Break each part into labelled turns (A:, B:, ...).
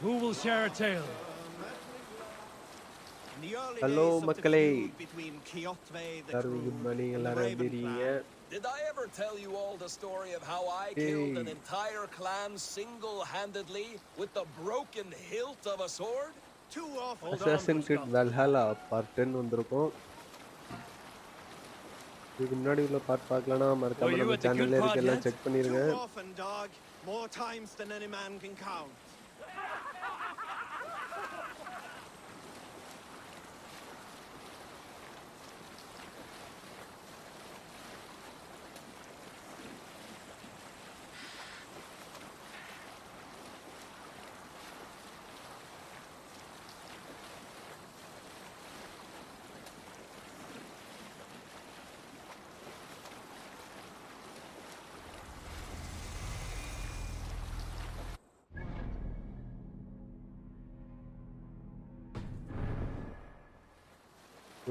A: Who will share a tale?
B: Hello மக்களே good morning எல்லாரும் எப்படி இருக்கீங்க
C: Did I ever tell you all the story of how I killed an entire clan single-handedly with the broken hilt of a sword?
B: Too awful. Assassin's Creed Valhalla part 10 வந்திருக்கும். இதுக்கு முன்னாடி உள்ள part பார்க்கலனா மறக்காம நம்ம சேனல்ல இருக்க எல்லாம் செக் பண்ணிருங்க. More times than any man can count.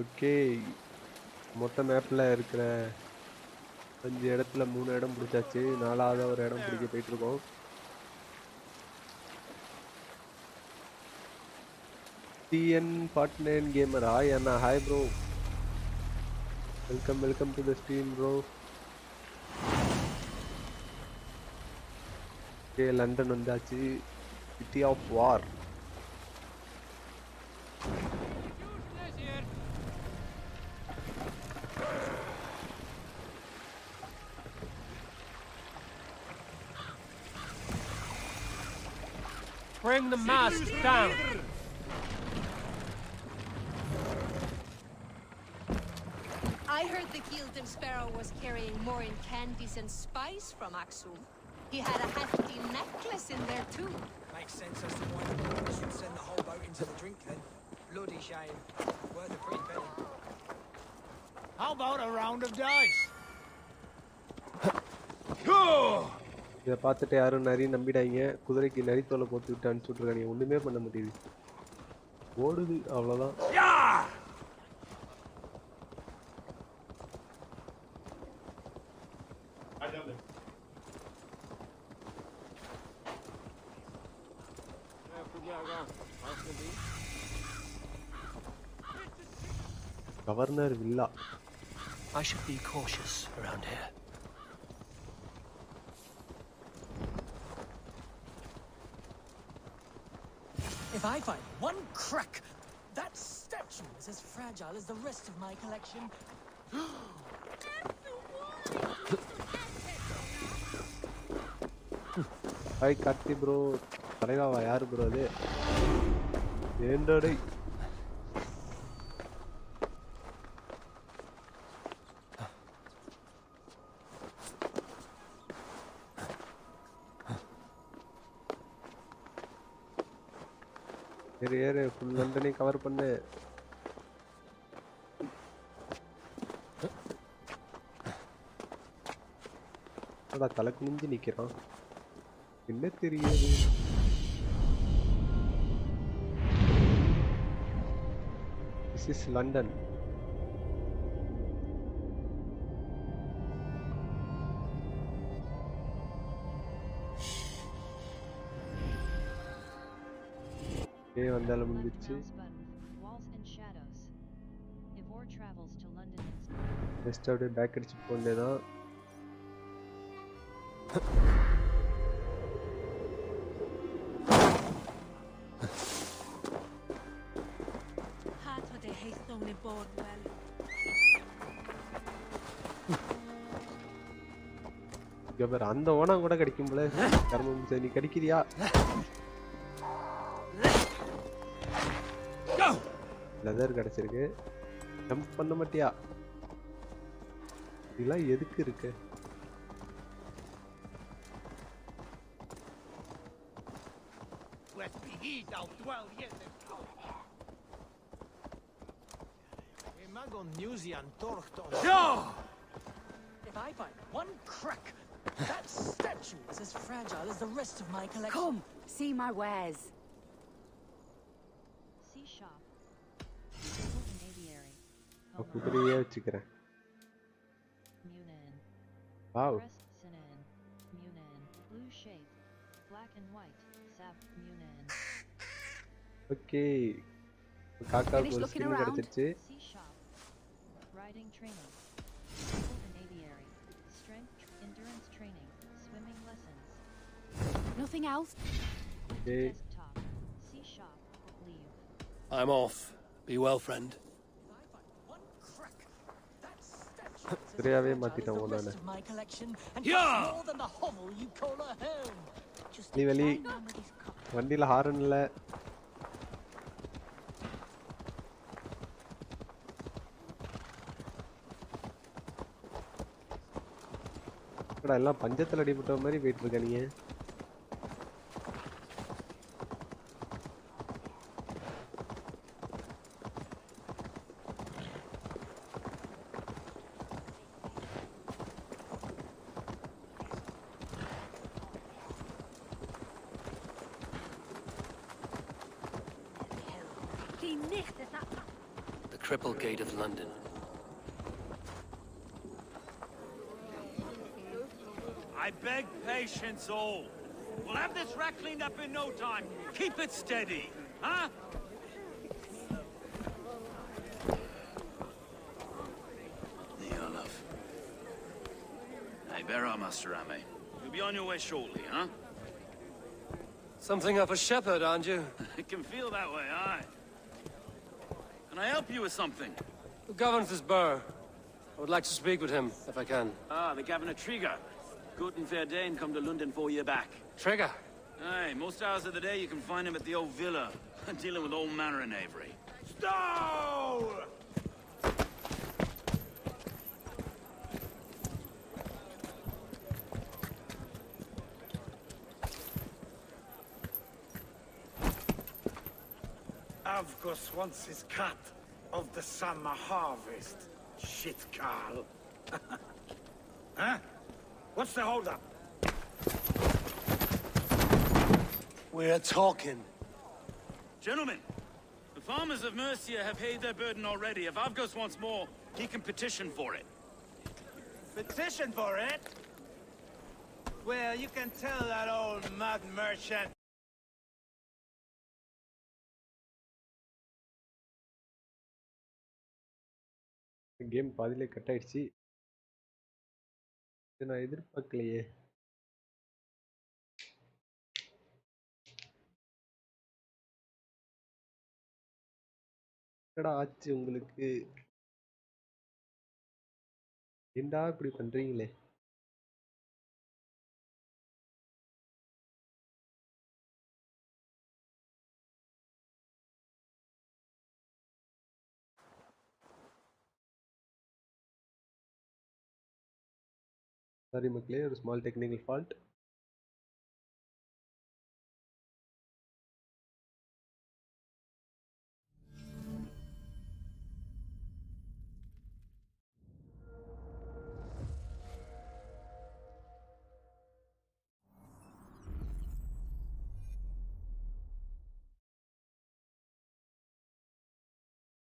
B: Okay மொத்த மேப்ல இருக்கிற 5 இடத்துல 3 இடம் பிடிச்சாச்சு. 4வது ஒரு இடம் பிடிக்க போயிட்டு இருக்கோம். TN49 gamer hi Anna hi bro, welcome to the stream bro. Okay London வந்தாச்சு. City of war.
A: Bring the mast down.
D: I heard the Gilded Sparrow was carrying more in candies and spice from Axum. He had a hefty necklace in there too.
E: Makes sense as to why we should send the whole boat into the drink then. Bloody shame. Worth a pretty penny.
A: How about a round of dice?
B: இதை பார்த்துட்டு யாரும் நிறைய நம்பிடாங்க. குதிரைக்கு நரித்தோலை போட்டு விட்டு அனுப்பிச்சு விட்ருக்காங்க. ஒன்றுமே பண்ண முடியுது. ஓடுது அவ்வளோதான். Governor villa.
A: I should be cautious around here.
E: If I find one crack, that statue is as fragile as the rest of my collection.
B: Hi Karthi bro. தலைவாவா யாரு ப்ரோ அது? ஏண்டடை. ஏறு ஃபுல் லண்டனை கவர் பண்ணு. அடா தலை குனிஞ்சு நிக்கிறான். என்ன தெரியாது. This is London. ஏ வந்தால முடிஞ்சிச்சு. நெக்ஸ்ட் அப்படியே பேக் அடிச்சு போனேதான். அந்த ஓனா கூட கிடைக்கும் போல. கர்மம் நீ கிடைக்கிறியா? லெதர் கிடைச்சிருக்கு. ஜம்ப் பண்ண மாட்டியா? இதெல்லாம் எதுக்கு இருக்கு?
E: If I find one crack, that statue is as fragile as the rest of my collection.
D: Come, see my wares.
F: See shop. An aviary.
B: குதிரையே வச்சுக்கிறேன். Wow.
F: Blue shape, black and white,
B: okay காக்காவுக்கு ஒரு
D: looking
B: skin
D: around?
B: கிடைச்சிருச்சு.
F: C shop. Riding training. Civil and aviary. Strength, endurance training. Swimming lessons.
D: Nothing else?
B: Okay
F: Desktop. C shop. Leave.
G: I'm off. Be well, friend.
E: If I find one crack, that statue is as
B: சரியாவே
E: fragile as
B: மாத்திட்டான்
E: the
B: உன்னை.
E: rest of my collection and
G: Yeah!
E: costs more than the hovel you call a home.
D: Just
B: நீ வெளி
D: fine man with his cup.
B: வண்டியில horn இல்ல. என்னடா எல்லாம் பஞ்சத்துல அடிபட்ட மாதிரி போயிட்டு இருக்க நீங்க.
D: Die nicht, is that
G: The Cripple Gate of London.
A: I beg patience, all. We'll have this wreck cleaned up in no time. Keep it steady, huh?
H: Neolov. Hey, bear our Master Ame. You'll be on your way shortly, huh?
G: Something of a shepherd, aren't you?
H: It can feel that way, aye. Can I help you with something?
G: Who governs this burr? I would like to speak with him, if I can.
H: Ah, the Governor Trigger. Good and fair Dane come to London 4 year back.
G: Trigger!
H: Aye, most hours of the day you can find him at the old villa, dealing with all manner in Avery.
A: Stow!
I: Avgos wants his cut of the summer harvest. Shit, Carl. Huh? What's the holdup?
G: We're talking.
H: Gentlemen, the farmers of Mercia have paid their burden already. If Avgos wants more, he can petition for it.
A: Petition for it? Well, you can tell that old mud merchant.
B: Game பாதியிலே cut ஆயிடுச்சு. இதை நான் எதிர்பார்க்கலையே. என்னடா ஆச்சு உங்களுக்கு? ஏன்டா இப்படி பண்றீங்களே? Sorry மக்களே, ஒரு ஸ்மால் டெக்னிக்கல் ஃபால்ட்.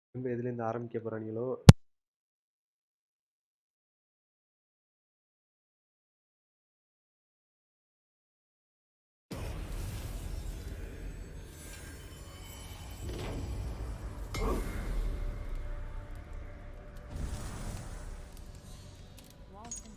B: திரும்ப எதுலேருந்து ஆரம்பிக்க போறாங்களோ?
F: Walton.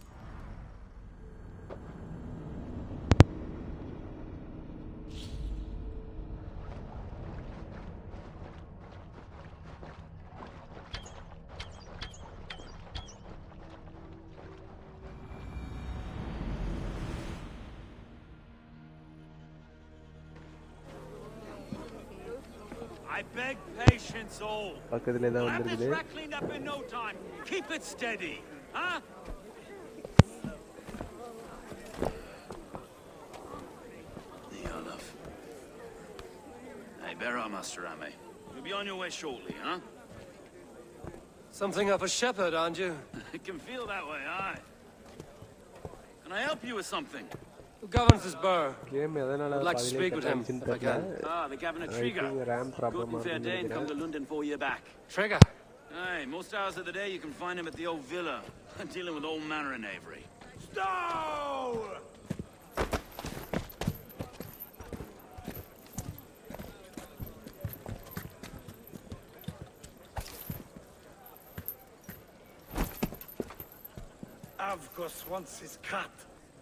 A: I beg patience, all.
B: பக்கத்துல தான்
A: We'll have this
B: வந்திருக்குது.
A: wreck cleaned up in no time. Keep it steady, huh?
H: Neolov. Hey, bear our Master Ame. You'll be on your way shortly, huh?
G: Something of a shepherd, aren't you?
H: It can feel that way, aye. Can I help you with something?
G: Who governs this burr?
B: Game எதனால
G: I'd like to
B: பாதியிலே
G: speak with
B: cut
G: him,
B: ஆயிடுச்சுன்னு
G: if I
B: தெரியல.
G: can.
H: Ah, the Governor
B: I
H: Trigger.
B: think RAM problem
H: Good and fair
B: ஆகுதுன்னு
H: Dane come to
B: நினைக்கிறேன்.
H: London 4 year back.
G: Trigger!
H: Aye, most hours of the day you can find him at the old villa, dealing with all manner in Avery.
A: Stow!
I: Avgos wants his cut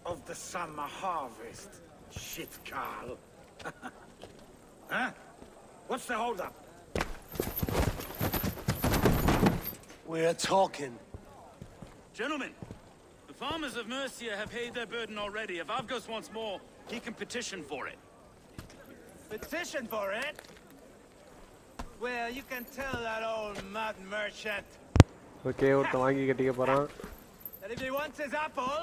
I: of the summer harvest. Shit, Carl. Huh? What's the holdup?
G: We're talking.
H: Gentlemen, the farmers of Mercia have paid their burden already. If Avgos wants more, he can petition for it.
A: Petition for it? Well, you can tell that old mud merchant
B: okay ஒருத்தன் வாங்கி கட்டிக்க போறான்.
A: that if he wants his apple,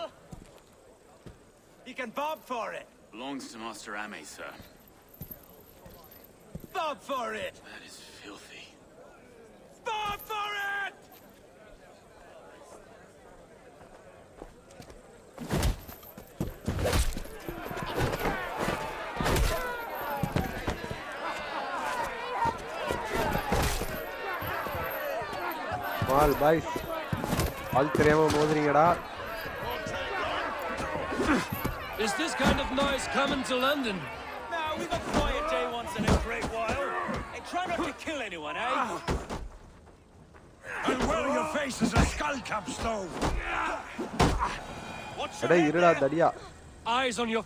A: he can bob for it.
H: Belongs to Master Ame, sir.
A: Bob for it!
H: That is filthy.
A: Bob for it!
B: Wall boys all தெரியாம மோதுறீங்கடா.
G: Is this kind of noise coming to London?
A: Now, we've a quiet day once in a great while. And try not to kill anyone, eh?
I: And where your face is a skull cap stove.
A: What's
B: அட இருடா தடியா.
G: Eyes on your...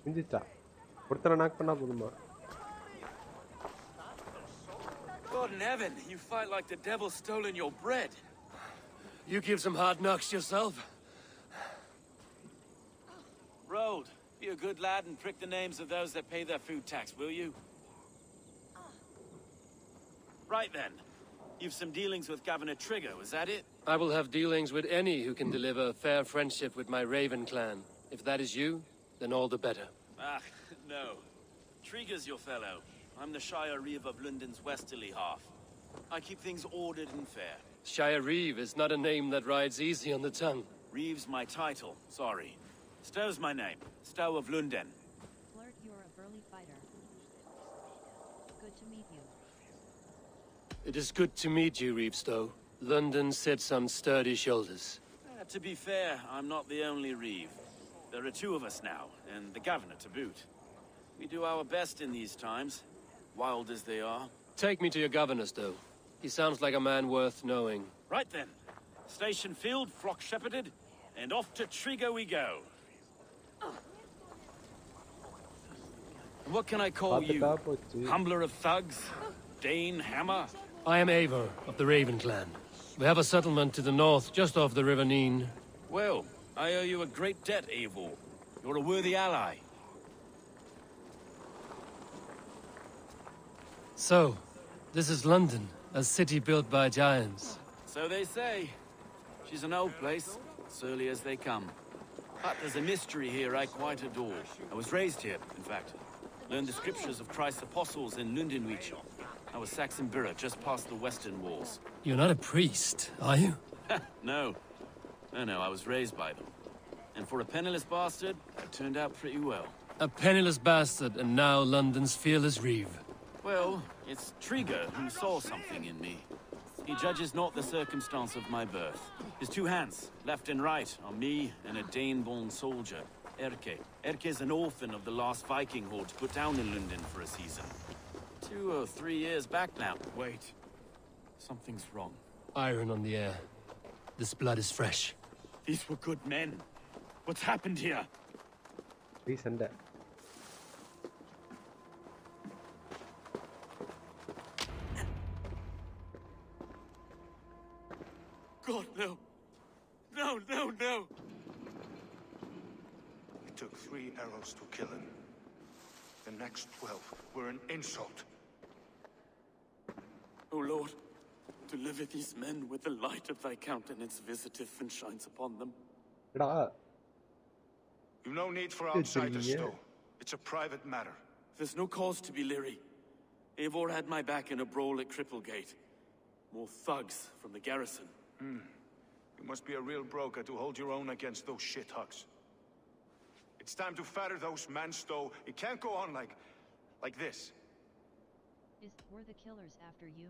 B: மிஞ்சிச்சா ஒருத்தரை knock பண்ணா போதுமா?
H: God in heaven, you fight like the devil's stolen your bread.
G: You give some hard knocks yourself.
H: Road, be a good lad and prick the names of those that pay their food tax, will you? Right then. You've some dealings with Governor Trigger, was that it?
G: I will have dealings with any who can deliver a fair friendship with my Raven clan. If that is you, then all the better.
H: Ah, no. Trigger's your fellow. I'm the Shire Reeve of London's westerly half. I keep things ordered and fair.
G: Shire Reeve is not a name that rides easy on the tongue.
H: Reeve's my title, sorry. Stow's my name. Stow of Lunden.
F: Flirt, you're a burly fighter. Good to meet you.
G: It is good to meet you, Reevestow. London sits on sturdy shoulders.
H: To be fair, I'm not the only Reeve. There are two of us now, and the governor to boot. We do our best in these times, wild as they are.
G: Take me to your governor, Stow. He sounds like a man worth knowing.
H: Right then. Station filled, flock shepherded, and off to Trigger we go. What can I call you? Humbler of thugs? Dane Hammer?
G: I am Eivor of the Raven clan. We have a settlement to the north, just off the River Neen.
H: Well, I owe you a great debt, Eivor. You're a worthy ally.
G: So, this is London, a city built by giants.
H: So they say. She's an old place, surly as they come. But there's a mystery here I quite adore. I was raised here, in fact. Learned the scriptures of Christ's apostles in Lundenwich. I was Saxon Borough, just past the western walls.
G: You're not a priest, are you?
H: No. No, I was raised by them. And for a penniless bastard, I turned out pretty well.
G: A penniless bastard, and now London's fearless Reeve.
H: Well, it's Trigger who saw something in me. He judges not the circumstance of my birth. His two hands, left and right, are me and a Dane-born soldier, Erke. Erke's an orphan of the last Viking horde put down in London for a season. 2 or 3 years back now. Wait. Something's wrong.
G: Iron on the air. This blood is fresh.
H: These were good men. What's happened here?
B: Please send that.
H: God, no. No.
J: It took 3 arrows to kill him. The next 12 were an insult.
H: O Lord, deliver these men with the light of thy countenance visiteth and shines upon them.
B: Etah
J: You've no need for outsiders, Stow. It's a private matter.
H: There's no cause to be leery. Eivor had my back in a brawl at Cripplegate. More thugs from the garrison.
J: You must be a real broker to hold your own against those shithugs. It's time to fatter those men, Stow. It can't go on like this.
F: Were the killers after you?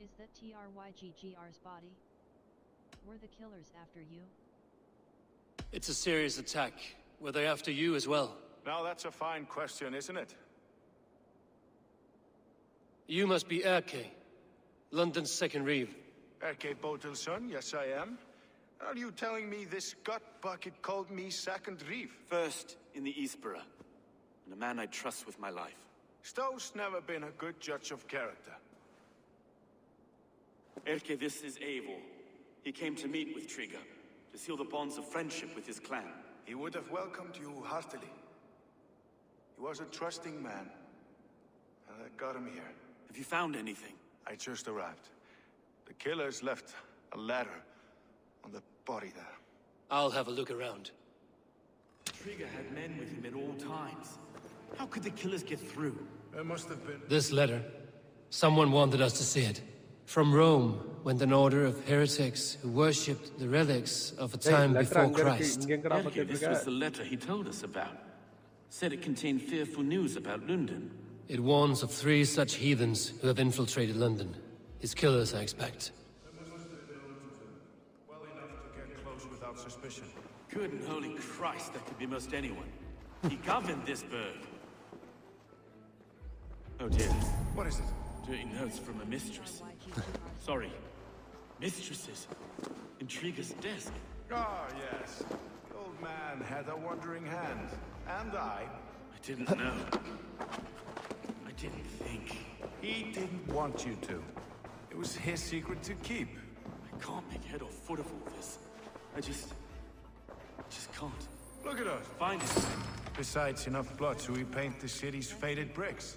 F: Is that TRYGGR's body? Were the killers after you?
G: It's a serious attack. Were they after you as well?
J: Now that's a fine question, isn't it?
G: You must be Erke, London's second Reeve.
J: Erke Botel's son, yes I am. Are you telling me this gut bucket called me second reef?
H: First in the Eastborough, and a man I trust with my life.
J: Stowe's never been a good judge of character.
H: Erke, this is Eivor. He came to meet with Trigger, to seal the bonds of friendship with his clan.
J: He would have welcomed you heartily. He was a trusting man. And I got him here.
H: Have you found anything?
J: I just arrived. The killers left a ladder on the body there.
G: I'll have a look around.
H: Trigger had men with him at all times. How could the killers get through?
J: There must have been...
G: This letter. Someone wanted us to see it. From Rome went an order of heretics who worshipped the relics of a time before Christ.
H: Erke, this was the letter he told us about. Said it contained fearful news about London.
G: It warns of 3 such heathens who have infiltrated London. His killers, I expect.
J: Well enough to get close without suspicion.
H: Good and holy Christ, that could be most anyone. He governed this bird. Oh dear.
J: What is it?
H: Dirty notes from a mistress. Sorry. Mistresses. In Trigger's desk.
J: Ah, yes. The old man had a wandering hand. And I
H: didn't know. I didn't think.
J: He didn't want you to. It was his secret to keep.
H: I can't make head or foot of all this. I just can't.
J: Look at us.
H: Find it.
J: Besides, enough blood to repaint the city's faded bricks.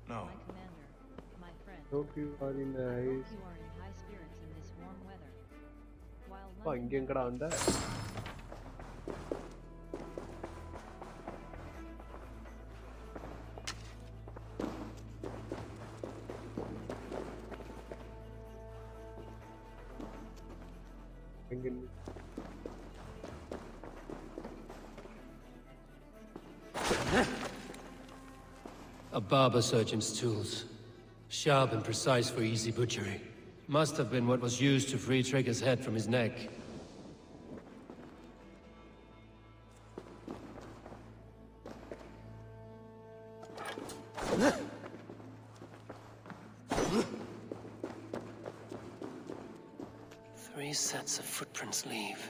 J: No.
F: My commander, my friend.
B: Hope you are in
F: I hope
B: nice.
F: you are in high spirits in this warm weather. While
B: அப்பா இங்க எங்கடா வந்த? எங்க
G: A barber surgeon's tools. Sharp and precise for easy butchery. Must have been what was used to free Trigger's head from his neck. Three sets of footprints leave.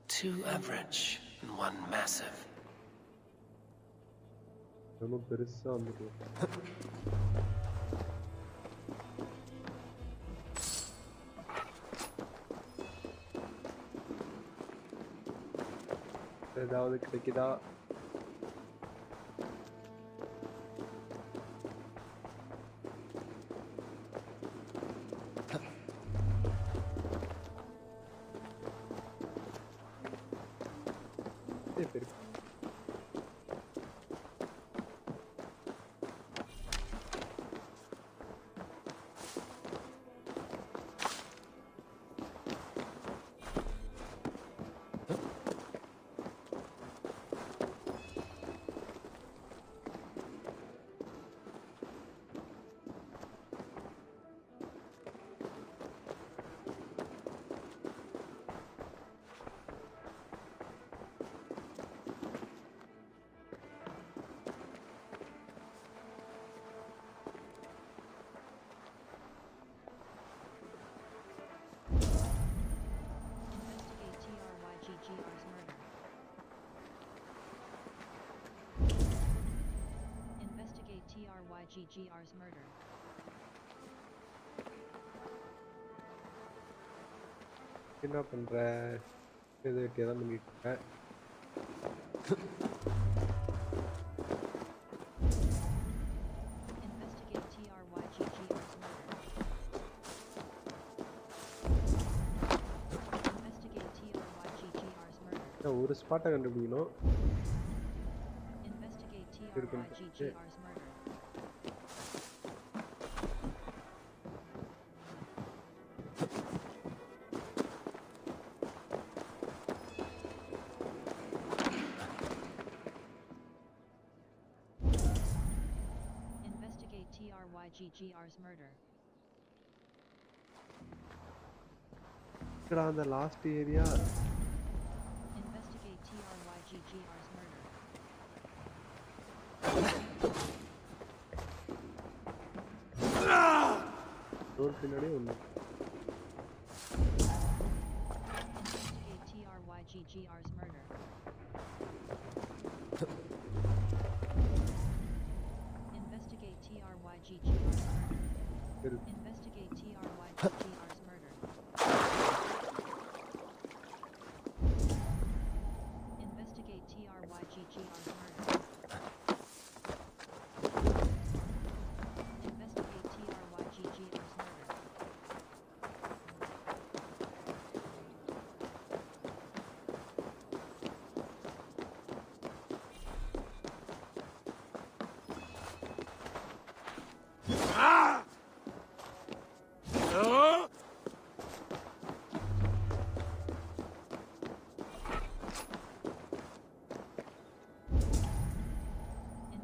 G: 2 average and 1 massive.
B: ரொம்ப பெருசா வந்துட்டு ஏதாவது கிடைக்குதா? சரி
F: Investigate TRYGGR's murder.
B: என்ன பண்ற? இது தான் பண்ணிட்டு இருக்க.
F: Investigate TRYGGR's murder. Investigate TRYGGR's murder.
B: ஒரு ஸ்பாட்டை கண்டுபிடிக்கணும்.
F: Investigate TRYGGR's murder. Investigate TRYGGR's murder.
B: ఇక్కడ அந்த last area.
F: Investigate TRYGGR's murder.
B: Door பின்னாடி ஒண்ணு.
F: TRYGGR's murder. Investigate TRYGGR's murder. Investigate TRYGGR's murder. Investigate TRYGGR's murder. Investigate TRYGGR's murder.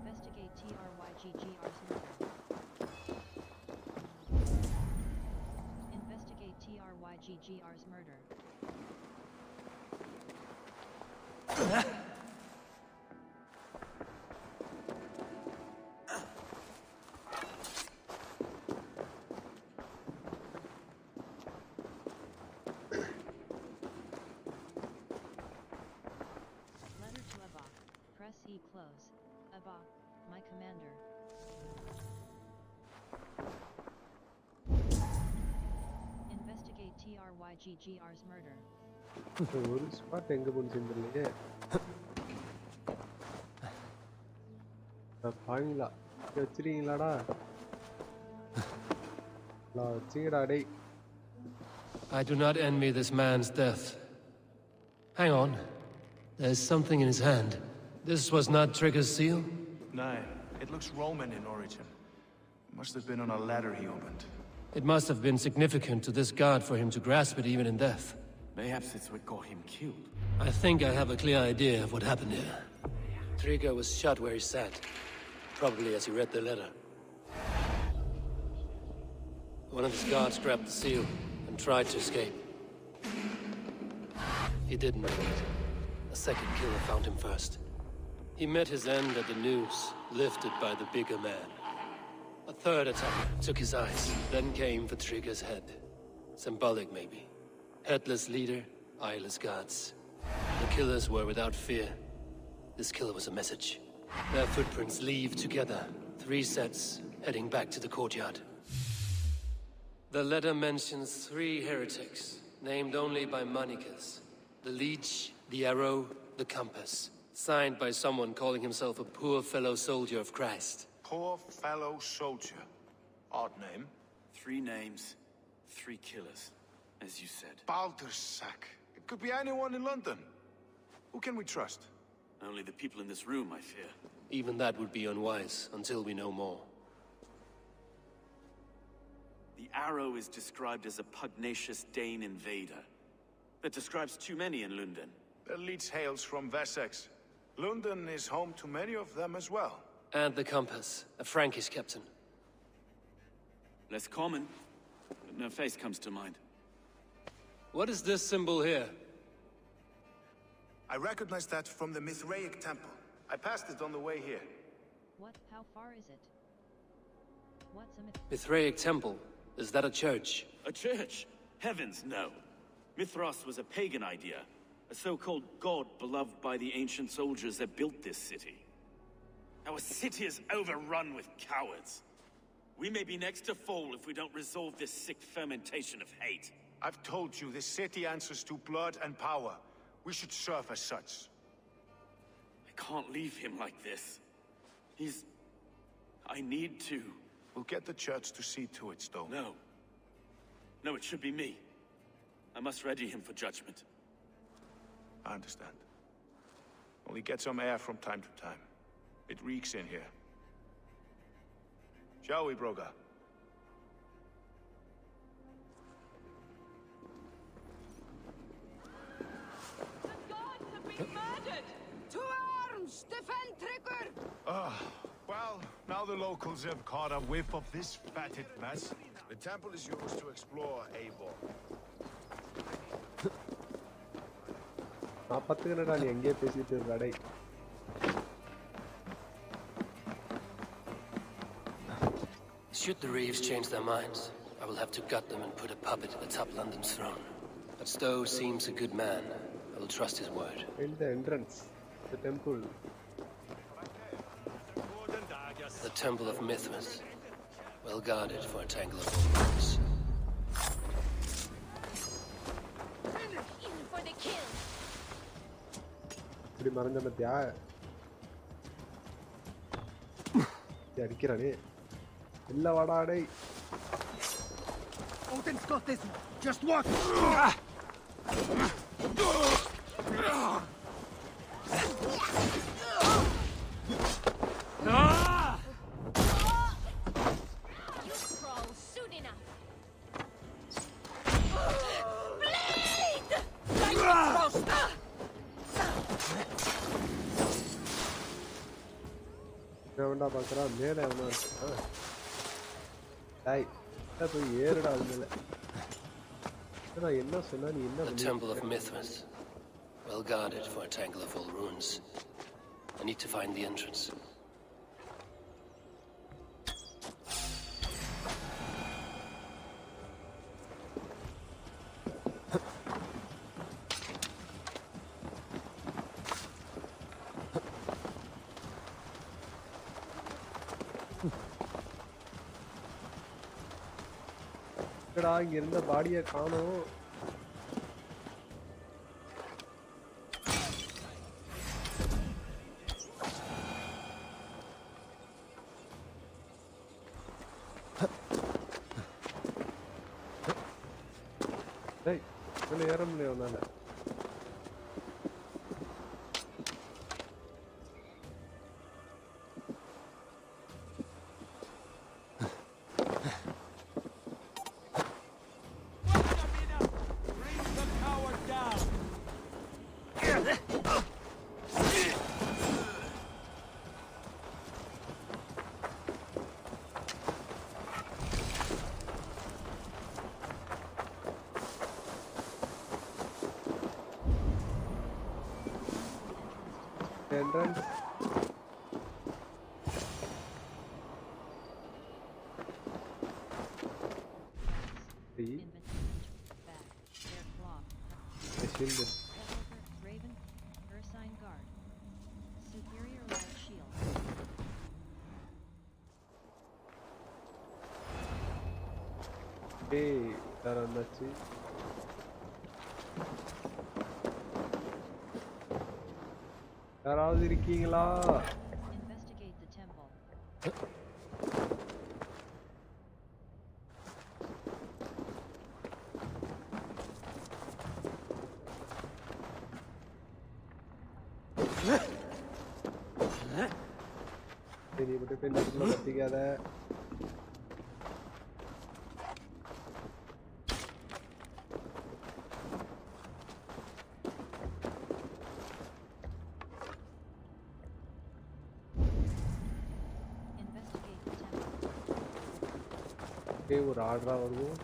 F: Investigate TRYGGR's murder. Investigate TRYGGR's murder. Letter to Eivor. Press E close. Eivor, my commander. Investigate TRYGGR's murder.
B: ஒரு spot எங்க போன்னு தெரியலையே. பாவீங்களா வச்சிருக்கீங்களாடா? வச்சிங்கடா டேய்.
G: I do not envy this man's death. Hang on. There's something in his hand. This was not Trigger's seal?
J: No, it looks Roman in origin. Must have been on a ladder he opened.
G: It must have been significant to this god for him to grasp it even in death.
H: Mayhaps it's what got him killed.
G: I think I have a clear idea of what happened here. Trigger was shot where he sat, probably as he read the letter. One of his guards grabbed the seal and tried to escape. He didn't make it. A second killer found him first. He met his end at the noose, lifted by the bigger man. A third attacker took his eyes, then came for Trigger's head. Symbolic, maybe. Headless leader, eyeless gods. The killers were without fear. This killer was a message. Their footprints leave together, 3 sets, heading back to the courtyard. The letter mentions 3 heretics, named only by monikers. The Leech, the Arrow, the Compass. Signed by someone calling himself a poor fellow soldier of Christ.
J: Poor fellow soldier. Odd name.
H: 3 names, 3 killers, as you said.
J: Baldersack. It could be anyone in London. Who can we trust?
H: Only the people in this room, I fear.
G: Even that would be unwise, until we know more.
H: The Arrow is described as a pugnacious Dane invader. That describes too many in London.
J: The Leech hails from Wessex. London is home to many of them as well.
G: And the Compass, a Frankish captain.
H: Less common, but no face comes to mind.
G: What is this symbol here?
J: I recognize that from the Mithraic temple. I passed it on the way here.
F: What? How far is it? What's a
G: Mithraic temple? Is that a church?
H: A church? Heavens, no. Mithras was a pagan idea. A so-called god beloved by the ancient soldiers that built this city. Our city is overrun with cowards. We may be next to fall if we don't resolve this sick fermentation of hate.
J: I've told you, this city answers to blood and power. We should serve as such.
H: I can't leave him like this. I need to.
J: We'll get the church to see to it, Stone.
H: No. No, it should be me. I must ready him for judgment.
J: I understand. Only get some air from time to time. It reeks in here. Shall we, Broga?
D: The gods have been murdered! To arms! Defend Trigger!
J: Well, now the locals have caught a whiff of this fatted mess. The temple is yours to explore, Eivor.
B: நான் பத்துக்கிறடா நீ எங்கேயே பேசிட்டு இருக்கா டேய்.
G: Should the Reeves change their minds, I will have to gut them and put a puppet atop London's throne. But Stowe seems a good man. I will trust his word.
B: In the entrance, the temple.
G: The Temple of Mithras. Well guarded for a tangle of wolves.
D: In for the kill.
B: இப்படி மறந்த மத்தியா அடிக்கிறானே இல்ல வாடா டேய்
I: Odin's got this. Just watch.
D: You crawl soon enough. Bleed!
B: எவன்டா பாக்குறா மேல எவனா இருக்கா டேய் போய் ஏறுடா அது மேல நான் என்ன சொன்னா நீ என்ன
G: The Temple of Mithras. Well guarded for a tangle of old ruins. I need to find the entrance.
B: இங்க இருந்த பாடியை காணோம் டேய் இதுல ஏற முடியல உன்னால entrance. Shield.
F: Raven, Ursine Guard. Superior light shield.
B: Hey, Tarandachi. யாராவது இருக்கீங்களா?
F: Investigate the temple.
B: நீ மட்டும் பெண்ணுக்குள்ள கத்திக்காத. ஒரு ஆர்டரா வருவோம்.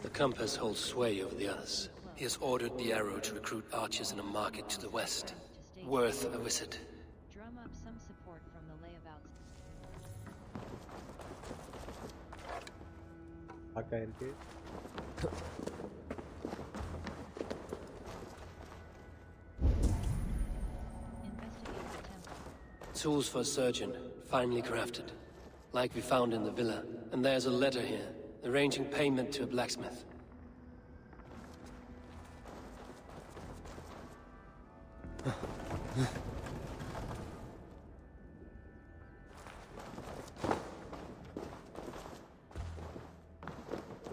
G: The compass holds sway over the others. He has ordered the arrow to recruit archers in a market to the west. Worth a visit.
F: Drum up some support from the layabouts.
B: அக்கா இருக்கு.
F: Investigate the temple.
G: Tools for a surgeon, finely crafted. Like we found in the villa. And there's a letter here, arranging payment to a blacksmith.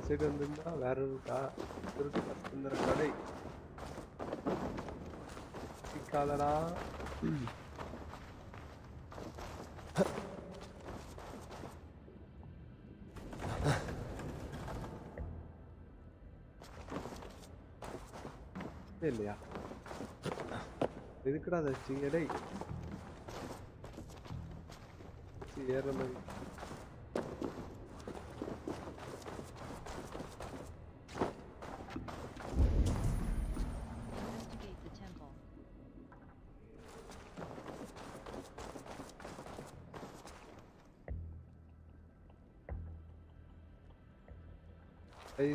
B: Side வந்திருந்தா வேற இருக்கா திருட்டு பசுந்தர கடை சிக்காதடா இல்லையா எதுக்குடா அதை வச்சிங்க டேய் ஏற மாதிரி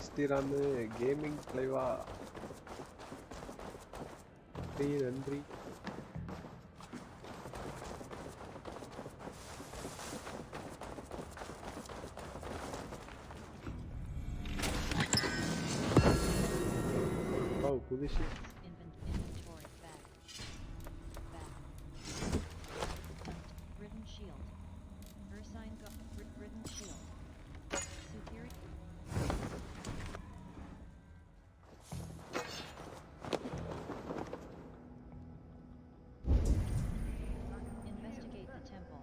B: ஸ்ரீராம் கேமிங் பிளேவா நன்றி. Oh, புது ship.
F: Inventory back. Written shield. Ursine written shield. Superior. Investigate the temple.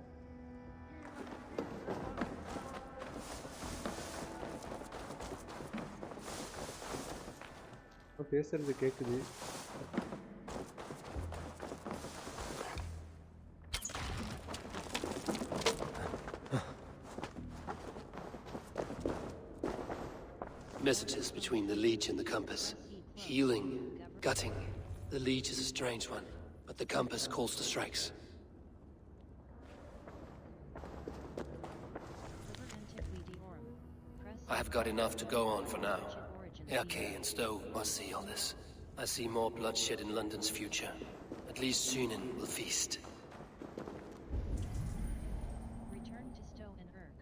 B: பேசுறது கேக்குது.
G: Messages between the Leech and the Compass. Healing, gutting. The Leech is a strange one, but the Compass calls the strikes. I have got enough to go on for now. Erke and Stowe must see all this. I see more bloodshed in London's future. At least Sunan will feast.
F: Return to Stowe and Urk.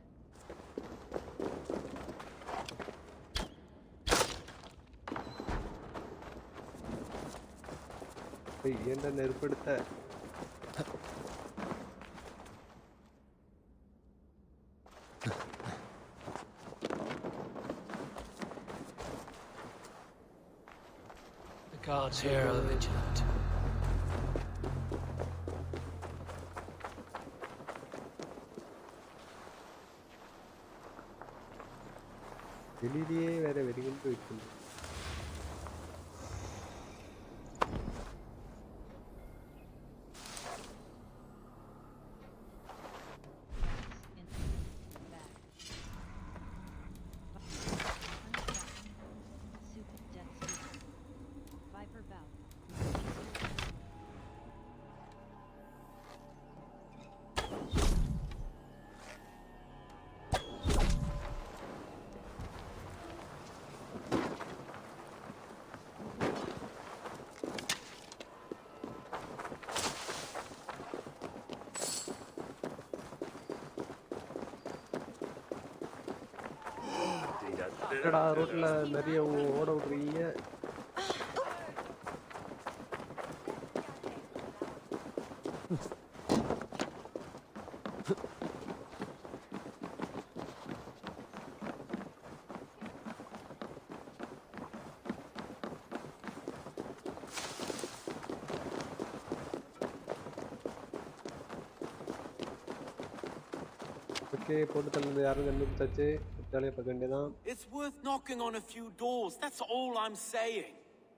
B: என்ன நெருப்படுத்த
G: The guards here are vigilant.
B: வெளியிலேயே வேற வெறிகுண்டு வைக்கணும். என்னடா ரோட்ல நிறைய ஓட விடுறீங்க? Okay, போட்டு தள்ளது யாரும் கண்டுபிடிச்சாச்சு.
A: It's worth knocking on a few doors, that's all I'm saying.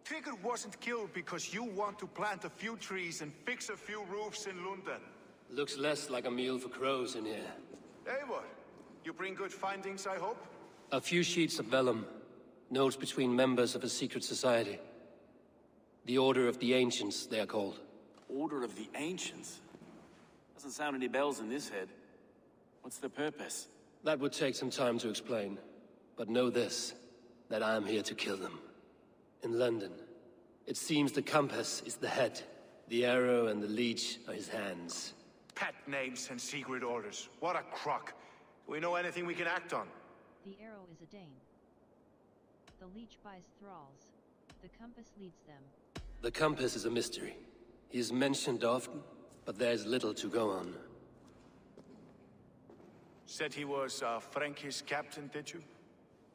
J: Trigger wasn't killed because you want to plant a few trees and fix a few roofs in London.
G: Looks less like a meal for crows in here.
J: Eivor, you bring good findings, I hope?
G: A few sheets of vellum. Notes between members of a secret society. The Order of the Ancients, they are called.
H: Order of the Ancients? Doesn't sound any bells in this head. What's the purpose?
G: That would take some time to explain. But know this, that I am here to kill them. In London, it seems the Compass is the head. The arrow and the leech are his hands.
J: Pet names and secret orders. What a crock. Do we know anything we can act on?
F: The arrow is a Dane. The leech buys thralls. The Compass leads them.
G: The Compass is a mystery. He is mentioned often, but there's little to go on.
J: Said he was a Frankish captain, did you?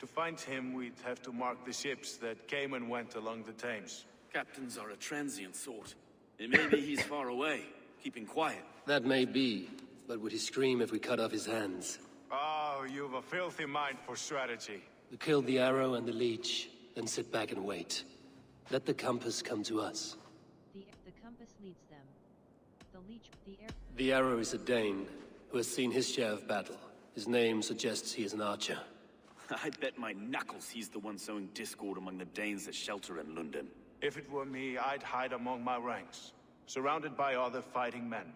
J: To find him, we'd have to mark the ships that came and went along the Thames.
H: Captains are a transient sort. It may be he's far away, keeping quiet.
G: That may be, but would he scream if we cut off his hands?
J: Oh, you've a filthy mind for strategy.
G: We kill the arrow and the leech, then sit back and wait. Let the Compass come to us.
F: The Compass leads them. The leech,
G: The arrow is a Dane, who has seen his share of battle. His name suggests he is an archer.
H: I bet my knuckles he's the one sowing discord among the Danes that shelter in London.
J: If it were me, I'd hide among my ranks, surrounded by other fighting men.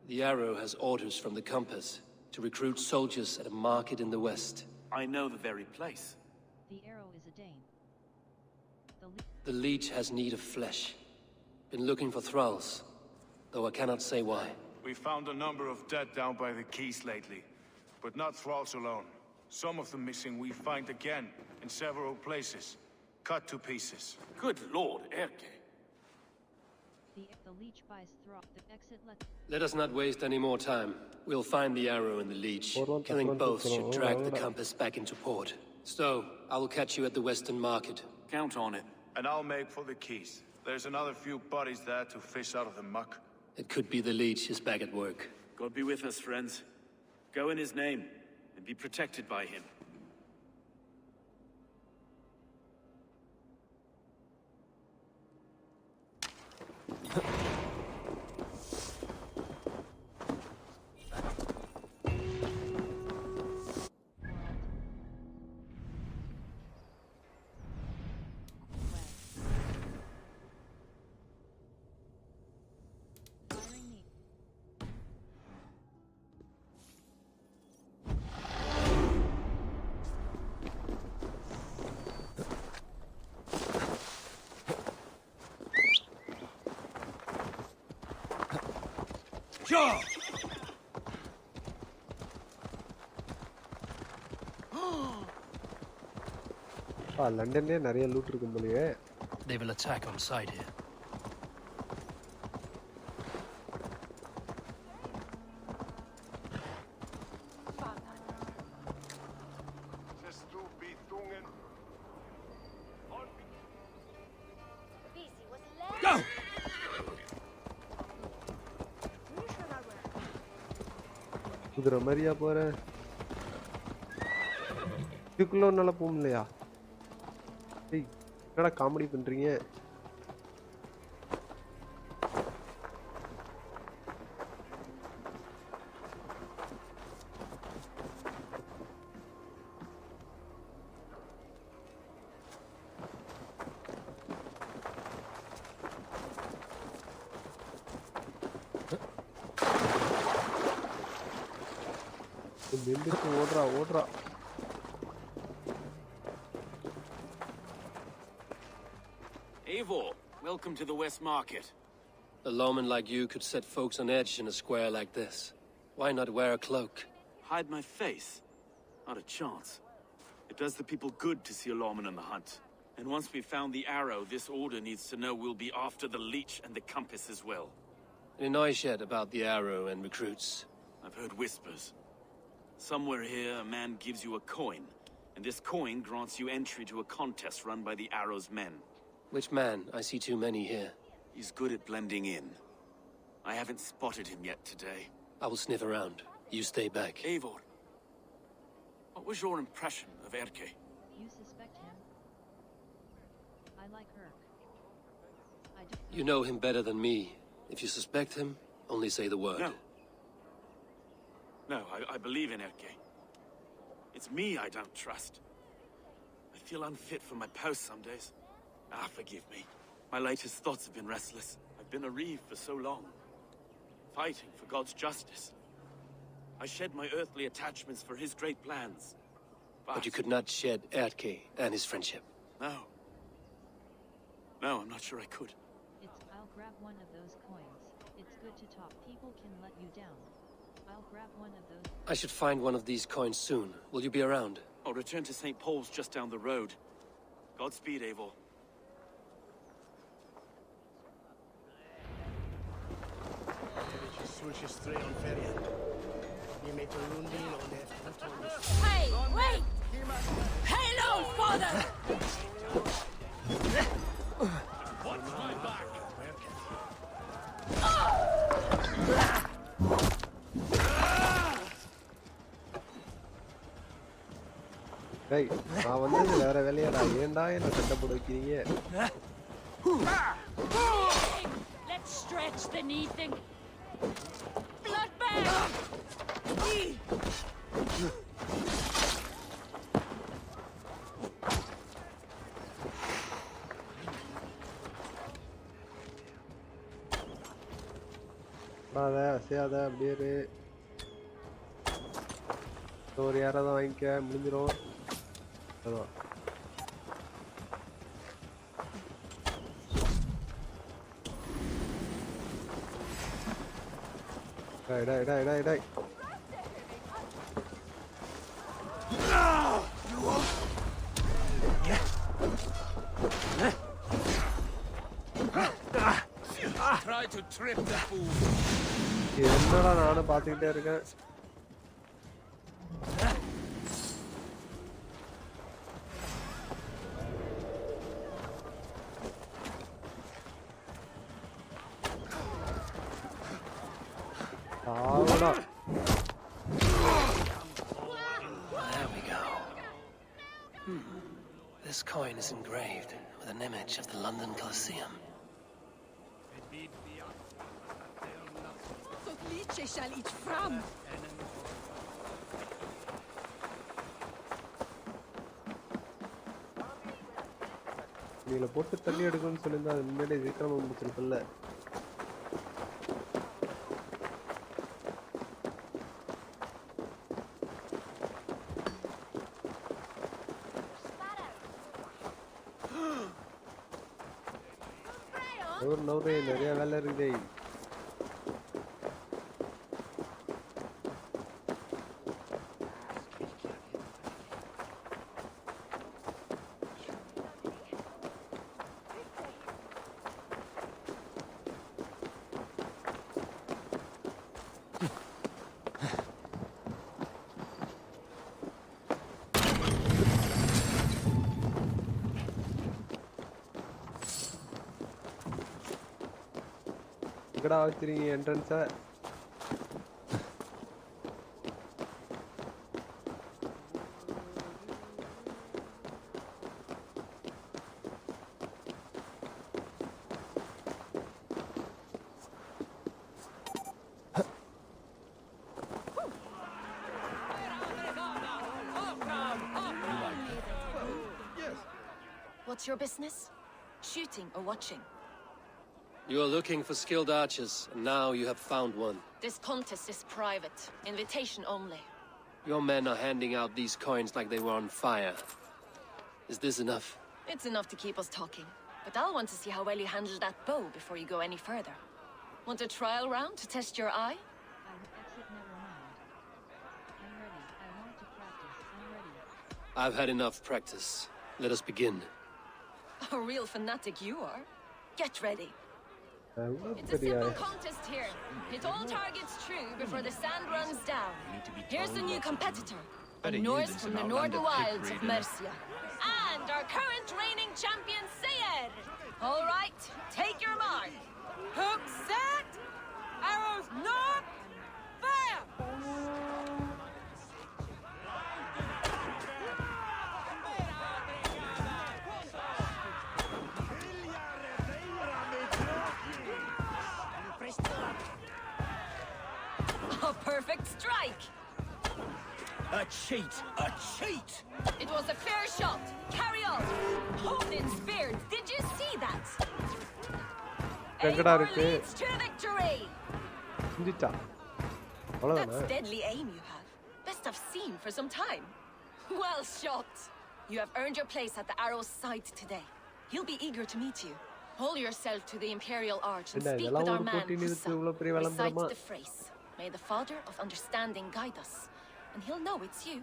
G: The arrow has orders from the Compass to recruit soldiers at a market in the west.
H: I know the very place.
F: The arrow is a Dane.
G: The leech has need of flesh. Been looking for thralls, though I cannot say why.
J: We found a number of dead down by the quays lately, but not thralls alone. Some of the missing we find again in several places, cut to pieces.
H: Good lord, Erke.
F: The leech buys thrall. The exit
G: Let us not waste any more time. We'll find the arrow and the leech. Killing both should drag the compass back into port. So, I will catch you at the Western Market.
H: Count on it.
J: And I'll make for the quays. There's another few bodies there to fish out of the muck.
G: It could be the leech is back at work.
H: God be with us, friends. Go in his name, and be protected by him.
B: லண்டன்லயே நிறைய loot இருக்கும் போலயே.
G: They will attack on sight here.
H: Go!
B: குதிரை மாதிரியா போற? இதுக்குள்ள நல்லா போக முடியலையா? ஏய், என்னடா காமெடி பண்றீங்க? ஓடுறா.
H: Eivor, welcome to the West Market.
G: A lawman like you could set folks on edge in a square like this. Why not wear a cloak?
H: Hide my face? Not a chance. It does the people good to see a lawman on the hunt. And once we've found the arrow, this order needs to know we'll be after the leech and the compass as well.
G: Any noise yet about the arrow and recruits?
H: I've heard whispers. Somewhere here, a man gives you a coin, and this coin grants you entry to a contest run by the Arrow's men.
G: Which man? I see too many here.
H: He's good at blending in. I haven't spotted him yet today.
G: I will sniff around. You stay back.
H: Eivor, what was your impression of Erke?
F: You suspect him? I like Erk.
G: You know him better than me. If you suspect him, only say the word.
H: No, I believe in Erke. It's me I don't trust. I feel unfit for my post some days. Forgive me. My latest thoughts have been restless. I've been a reeve for so long, fighting for God's justice. I shed my earthly attachments for his great plans.
G: But you could not shed Erke and his friendship.
H: No, I'm not sure I could.
F: I'll grab one of those coins. It's good to talk. People can let you down. I'll grab one of those.
G: I should find one of these coins soon. Will you be around?
H: I'll return to St. Paul's just down the road. Godspeed, Eivor.
D: Hey, wait! Hello, father!
H: Watch my back!
B: டேய், நான் வந்தது வேற வேலையாடா. ஏன்டா என்ன சண்டை போட வைக்கிறீங்க?
D: Let's stretch the knee thing. Blood bag!
B: அசையாத அப்படியே இரு. ஒரு யாராவது வாங்கிக்க முடிஞ்சிடும். அதான் Die.
C: Try to trip the fool.
B: என்னடா நானும் பார்த்துக்கிட்டே இருக்கேன்.
G: There we go. This coin is engraved with an image of the London Colosseum.
D: So Liche shall eat from.
B: நீல போட்டு தண்ணி எடுக்கணும்னு சொல்லிருந்தா அது முன்னாடி விக்ரம முடிச்சிருக்கல. நோரே நிறைய வேலை இருக்குதே. எங்கடா வச்சிருக்கீங்க என்ட்ரன்ஸை?
K: What's your business? Shooting or watching?
G: You are looking for skilled archers, and now you have found one.
K: This contest is private. Invitation only.
G: Your men are handing out these coins like they were on fire. Is this enough?
K: It's enough to keep us talking. But I'll want to see how well you handle that bow before you go any further. Want a trial round to test your eye?
F: Exit, never mind. I'm ready. I want to practice. I'm ready.
G: I've had enough practice. Let us begin.
K: A real fanatic you are. Get ready. It's a simple contest here. Hit all targets true before the sand runs down. Here's the new competitor. A Norse from the northern wilds of Mercia. And our current reigning champion, Acer. All right, take your mark. Hook set. Arrows knock. Fire! A perfect strike!
A: A cheat! A cheat!
K: It was a fair shot! Carry on! Odin speared! Did you see that? Eivor leads to victory! That's deadly aim you have. Best I've seen for some time. Well shot! You have earned your place at the Aorus side today. He'll be eager to meet you. Hold yourself to the Imperial Arch and speak with our man Husa. Recite the phrase. May the Father of Understanding guide us, and he'll know it's you.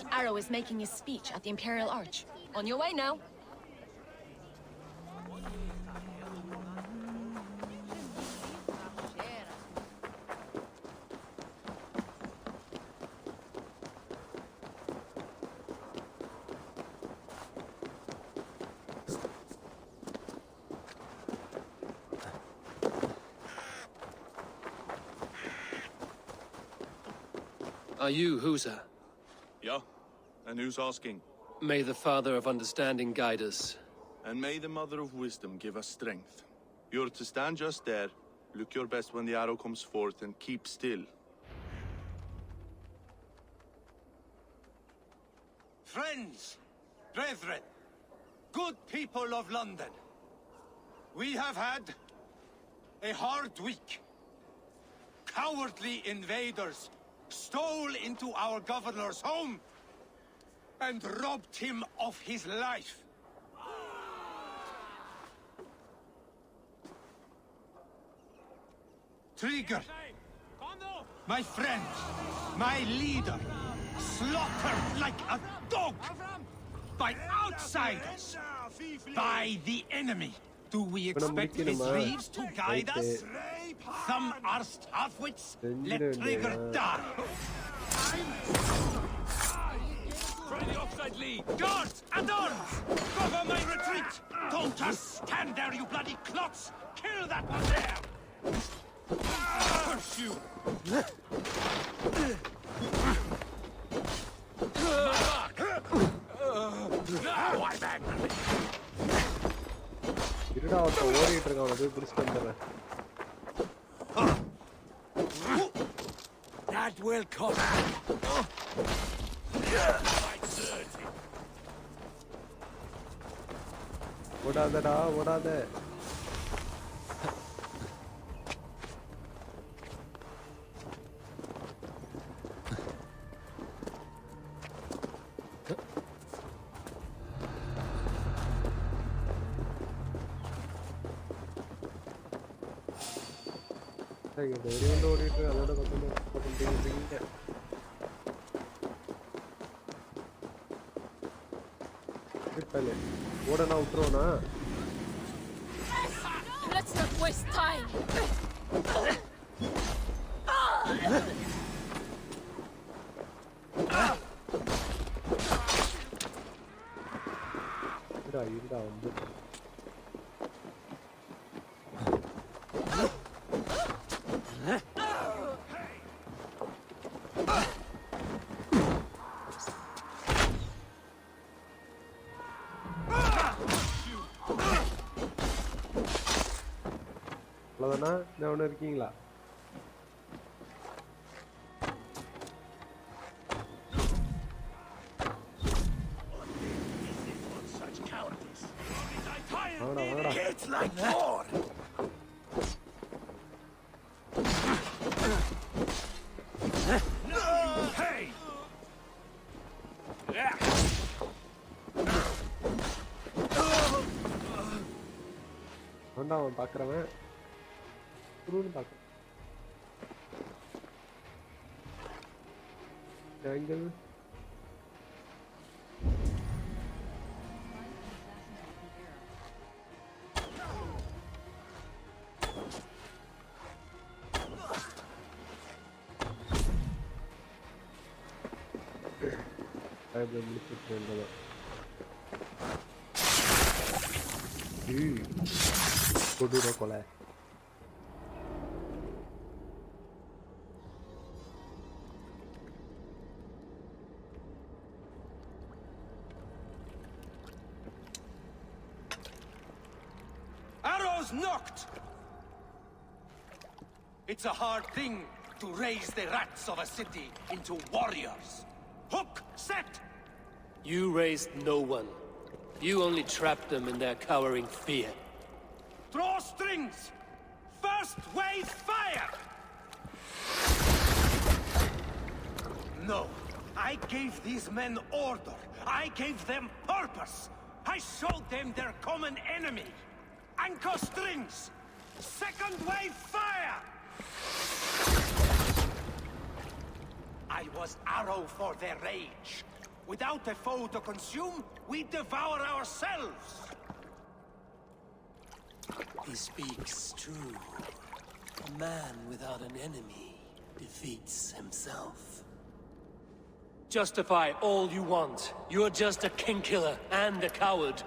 K: The Arrow is making his speech at the Imperial Arch. On your way now.
G: Are you Husa?
J: Yeah? And who's asking?
G: May the Father of Understanding guide us.
J: And may the Mother of Wisdom give us strength. You're to stand just there, look your best when the arrow comes forth, and keep still.
I: Friends, brethren, good people of London, we have had a hard week. Cowardly invaders stole into our governor's home and robbed him of his life. Trigger, my friend, my leader, slaughtered like a dog by outsiders, by the enemy. Do we expect his thieves to guide us? Some arsed halfwits, let Trigger die.
C: Try the offside lead.
I: Guards and arms! Cover my retreat! Don't just stand there, you bloody clots! Kill that one there! Curse you! Now I'm angry!
B: இருடா அவன் ஓடிட்டு இருக்கான் அவனை போய் பிடிச்சிட்டு வந்துடுறேன்.
C: That will cost.
B: ஓடாதடா ஓடாத. ஓடிட்டு அதோட பக்கம் ஓடனா விட்டுருவோனா?
K: Let's not waste time.
B: இருடா வந்து அவ்வளோதானா? இன்னும் ஒன்று இருக்கீங்களா? வாங்கடா வாங்கடா. வேண்டாம் அவன் பார்க்குறவன் குருன்னு பார்க்குறான். எங்கள் முடிச்சுட்டு கொடூர கொலை.
I: Arrows knocked! It's a hard thing to raise the rats of a city into warriors. Hook set!
G: You raised no one. You only trapped them in their cowering fear.
I: Draw strings! First wave fire! No. I gave these men order. I gave them purpose. I showed them their common enemy. Anchor strings! Second wave fire! I was arrow for their rage. Without a foe to consume, we devour ourselves!
G: He speaks true. A man without an enemy defeats himself. Justify all you want. You're just a king-killer and a coward.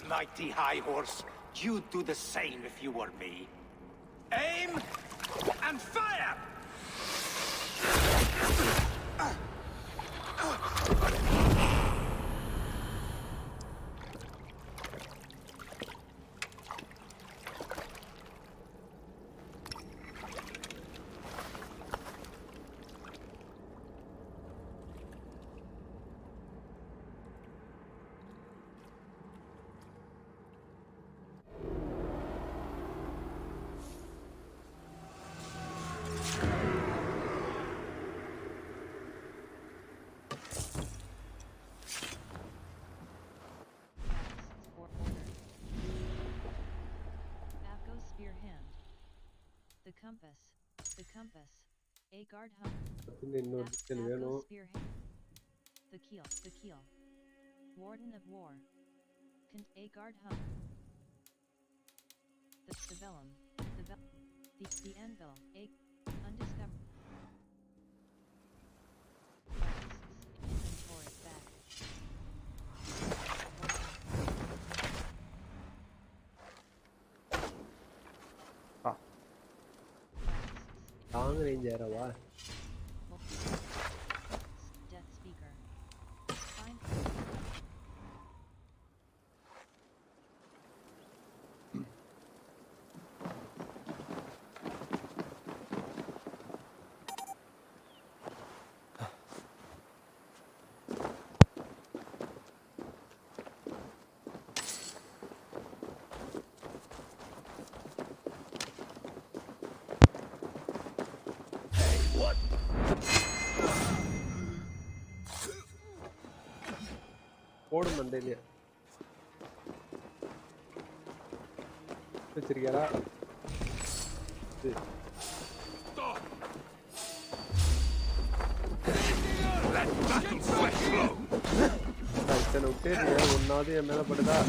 I: Mighty High Horse, you'd do the same if you were me. Aim and fire!
F: compass. The compass. A guard hum.
B: இன்னொரு detail வேணும்.
F: The keel. Warden of war. A guard hum. The vellum. The anvil. A undiscovered. Inventory baggage.
B: Long range arrow.
F: Death speaker.
B: போடு மண்டையில வச்சிருக்கா இத்தனை விட்டே ஒன்னாவது என் மேல படுதா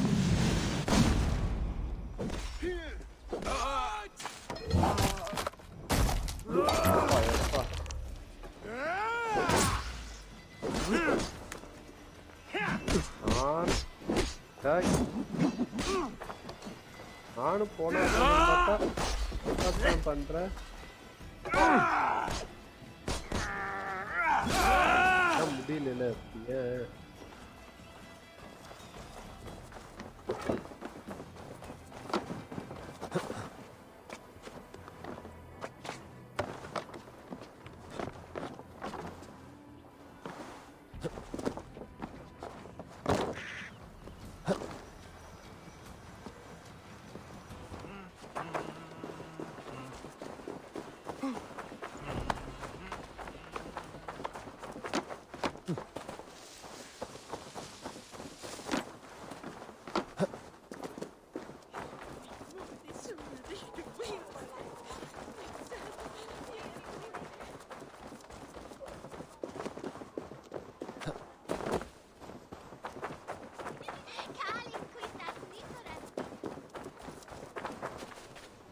B: நானும் போன பண்றேன் முடியல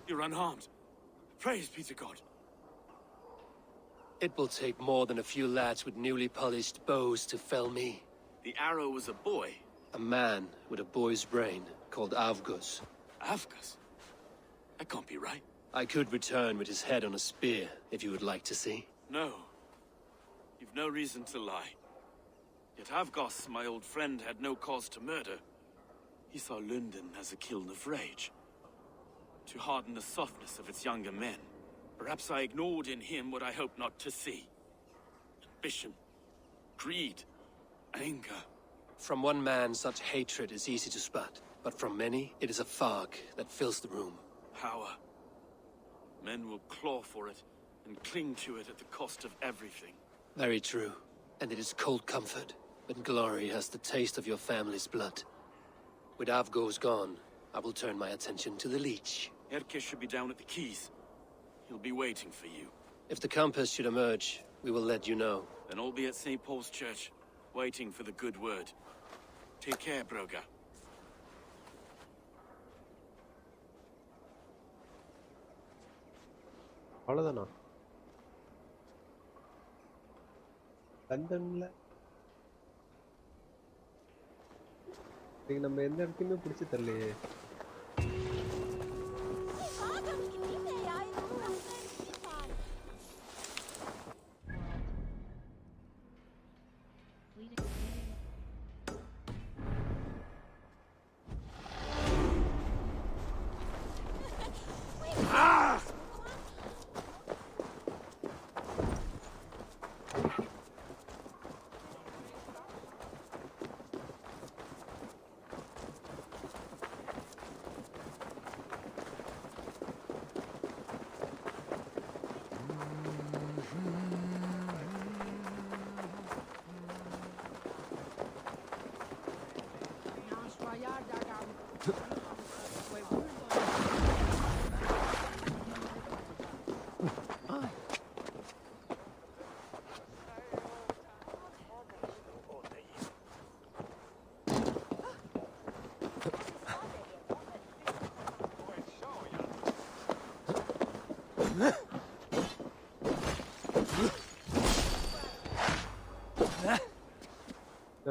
A: You're unharmed. Praise be to God.
G: It will take more than a few lads with newly polished bows to fell me.
A: The arrow was a boy.
G: A man with a boy's brain called Avgus.
A: Avgus? That can't be right.
G: I could return with his head on a spear, if you would like to see.
A: No. You've no reason to lie. Yet Avgus, my old friend, had no cause to murder. He saw London as a kiln of rage. To harden the softness of its younger men. Perhaps I ignored in him what I hoped not to see. Ambition, greed, anger.
G: From one man, such hatred is easy to spot. But from many, it is a fog that fills the room.
A: Power. Men will claw for it and cling to it at the cost of everything.
G: Very true. And it is cold comfort when glory has the taste of your family's blood. With Avgos gone, I will turn my attention to the leech.
A: Erke should be down at the keys. He'll be waiting for you.
G: If the compass should emerge, we will let you know.
A: Then I'll be at St. Paul's Church, waiting for the good word. Take care, Broga.
B: அவ்வளவுதானா லண்டன்ல நம்ம எந்த இடத்தையுமே பிடிச்சி தரலையே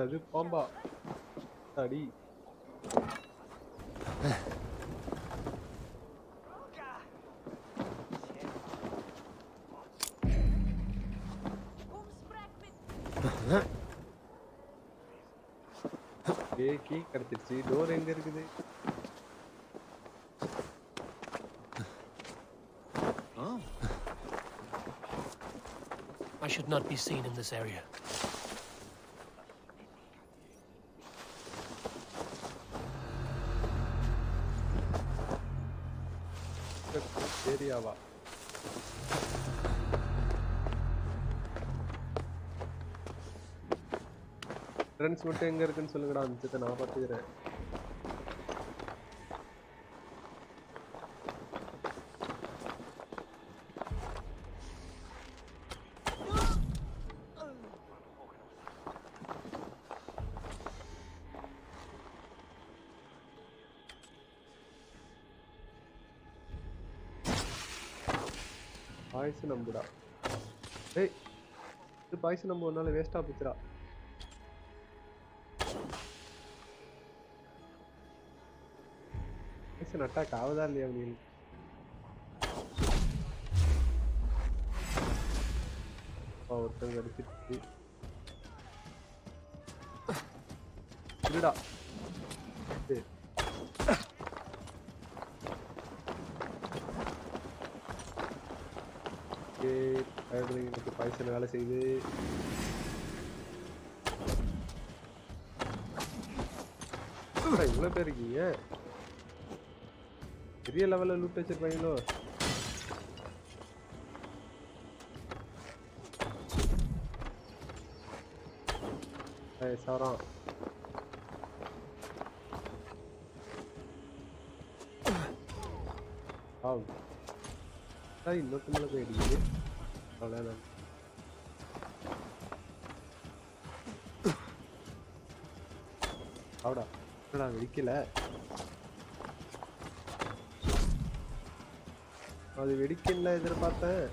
B: அது பாம்பா அடி key கிடைச்சிருச்சு door எங்க இருக்குது
G: I should not be seen in this area.
B: ஏரியாவா ஃப்ரெண்ட்ஸ் மட்டும் எங்க இருக்குன்னு சொல்லுங்கடா மிச்சத்தை நான் பார்த்துக்கிறேன் பாய்ஸ் நம்புடா ஏய் இது பாய்ஸ் நம்ப ஒன்னால வேஸ்டா போச்சுடா பாய்ஸ் அட்டாக் ஆகுதா இல்லையா நீ ஒருத்தங்க அடிச்சிட்டு இருடா எனக்கு பாய்சன் வேலை செய்யுது இவ்வளவு பேர் இருக்கீங்க பெரிய லெவல்ல லூட் வச்சிருப்பாங்களோ சாரம் இன்னொரு மேல போயிடுது அவ்வளோதான் அவடா என்னடா வெடிக்கல அது வெடிக்கல எதிர்பார்த்தேன்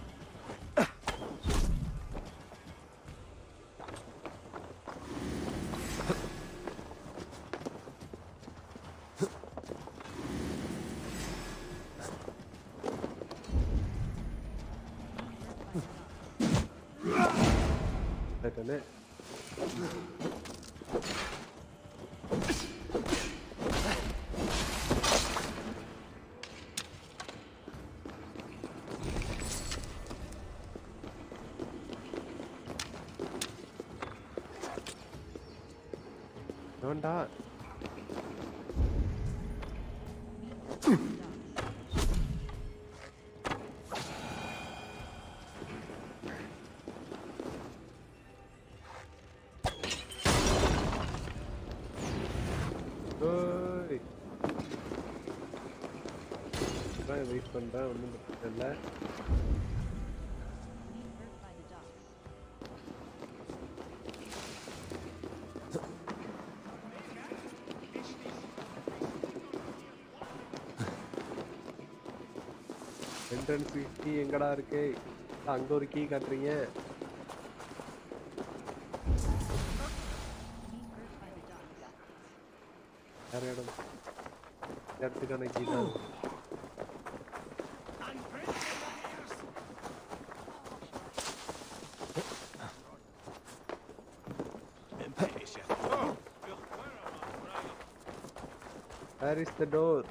B: வேண்டா வெயிட் பண்றேன் ஒன்றும் பிரச்சனை இல்லை என்ட்ரன்ஸ் கீ எங்கடா இருக்கு அங்க ஒரு கீ காட்டுறீங்க வேற இடம் இடத்துக்கான கீ தான் Where is the door?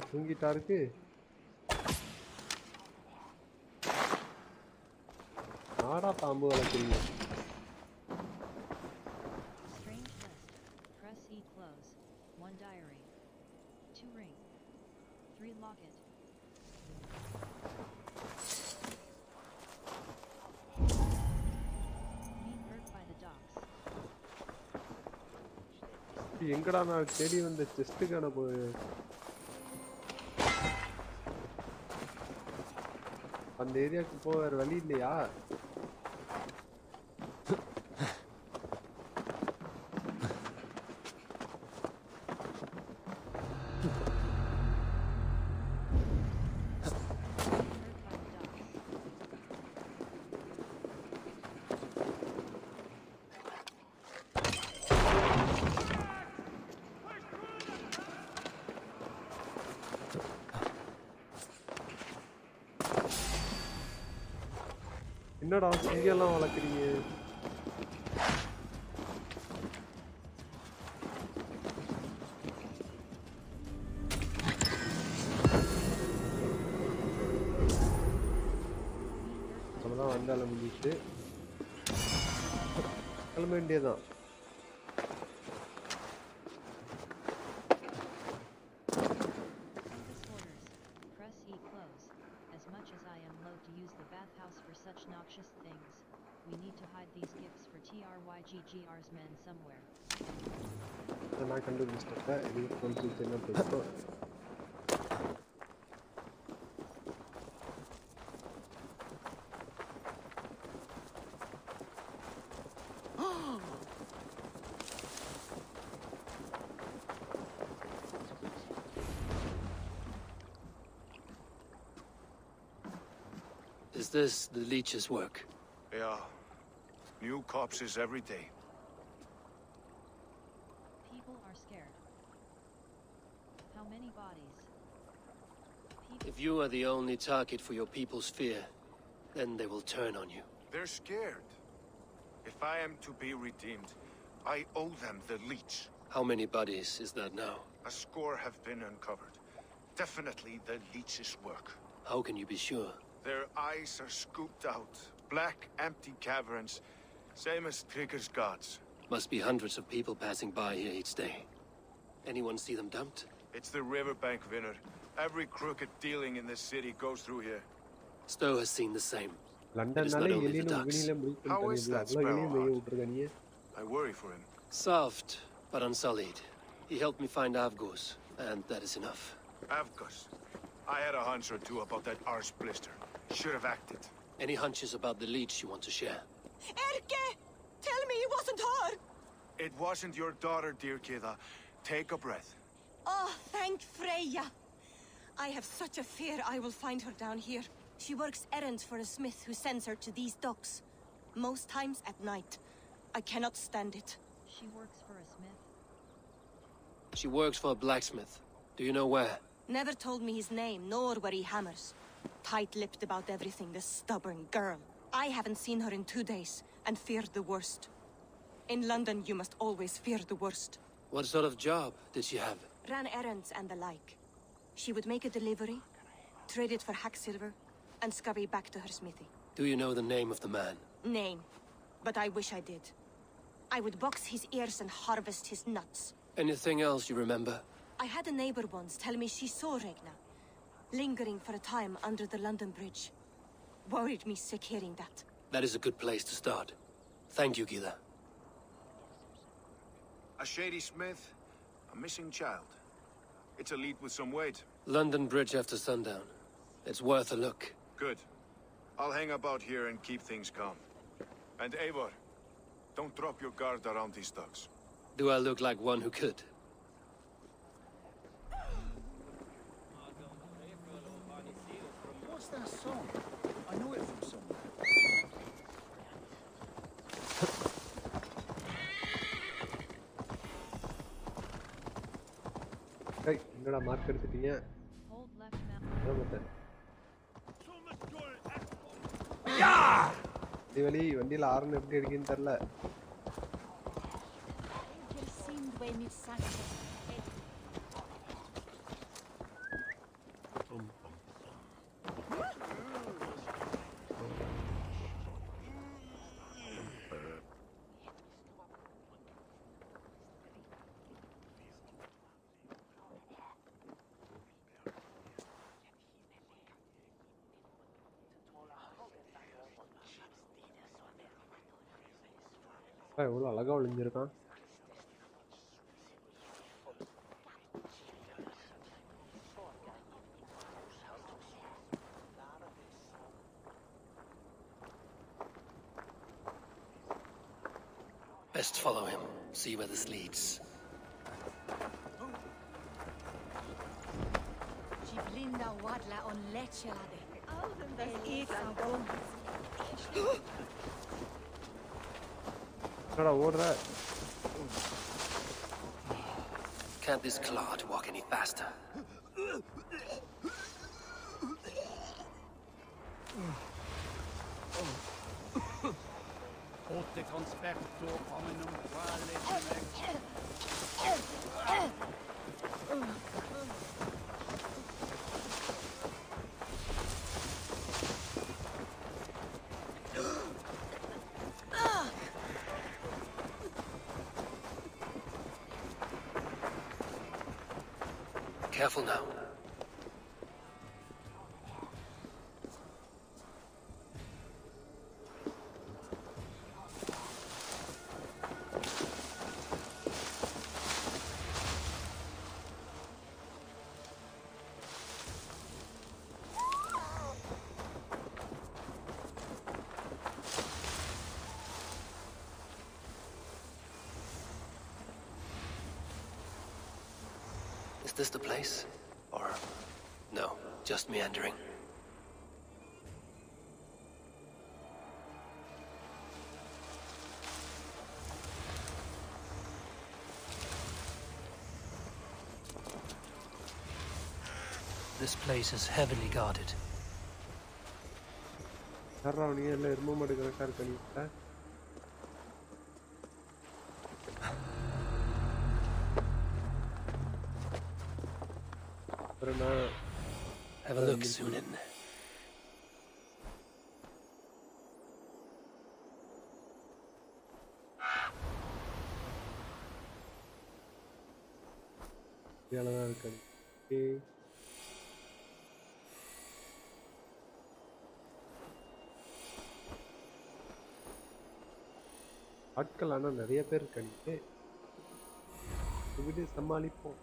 B: தூங்கிட்டா இருக்கு நாடா பாம்பு வளர்க்குறீங்க
F: Press E close. 1 diary. 2 ring. 3 locket. Being hurt by the dogs.
B: எங்கடா நான் தேடி வந்த செஸ்ட்டுக்கான போய் அந்த ஏரியாவுக்கு போக வேற வழி இல்லையா என்னடா சிங்கெல்லாம் வளர்க்குறீங்க? நம்மதான் வந்தால முடிச்சு கிளம்ப வேண்டியதான்.
F: Such noxious things. We need to hide these gifts for TRYGGR's men somewhere.
B: I can do this stuff. I need to do
G: Is this the leech's work?
J: Yeah. New corpses every day.
F: People are scared. How many bodies?
G: If you are the only target for your people's fear, then they will turn on you.
J: They're scared. If I am to be redeemed, I owe them the leech.
G: How many bodies is that now?
J: A score have been uncovered. Definitely the leech's work.
G: How can you be sure?
J: Their eyes are scooped out. Black, empty caverns. Same as Trigger's gods.
G: Must be hundreds of people passing by here each day. Anyone see them dumped?
J: It's the riverbank, Vinner. Every crooked dealing in this city goes through here.
G: Stowe has seen the same.
B: London
G: it is not only the ducks.
J: How is that Sparrow? I worry for him.
G: Soft, but unsullied. He helped me find Avgos, and that is enough.
J: Avgos? I had a hunch or two about that arse blister. Should have acted.
G: Any hunches about the leech you want to share?
K: Erke! Tell me it wasn't her!
J: It wasn't your daughter, dear Kida. Take a breath.
K: Oh, thank Freya. I have such a fear I will find her down here. She works errands for a smith who sends her to these docks. Most times at night. I cannot stand it.
F: She works for a smith?
G: She works for a blacksmith. Do you know where?
K: Never told me his name, nor where he hammers. Tight-lipped about everything, this stubborn girl. I haven't seen her in 2 days, and feared the worst. In London, you must always fear the worst.
G: What sort of job did she have?
K: Ran errands and the like. She would make a delivery, trade it for hack silver, and scurry back to her smithy.
G: Do you know the name of the man?
K: Name. But I wish I did. I would box his ears and harvest his nuts.
G: Anything else you remember?
K: I had a neighbor once tell me she saw Regna, lingering for a time under the London Bridge. Worried me sick hearing that.
G: That is a good place to start. Thank you, Gila.
J: A shady smith, a missing child. It's a lead with some weight.
G: London Bridge after sundown. It's worth a look.
J: Good. I'll hang about here and keep things calm. And Eivor, don't drop your guard around these ducks.
G: Do I look like one who could?
I: What's that song? I know it from somewhere.
B: Hey, என்னடா mark எடுத்துட்டீங்க?
F: Hold left mouse.
B: தீவலி வண்டியில ஆரன் எப்படி அடிக்குன்னு தெரியல. எவ்வளோ அழகா ஒளிஞ்சிருக்கான்.
G: Best follow him. See where this leads.
D: Blinda wadla on lechelade.
B: என்னடா ஓடுற?
G: Can't this clod walk any faster?
L: Te conspecto hominum quale
G: Careful now. Is this the place? Or no, just meandering? This place is heavily guarded. Have a look, Sunan.
B: ஆட்கள் ஆனா நிறைய பேர் இருக்காங்க. விடு சமாளிப்போம்.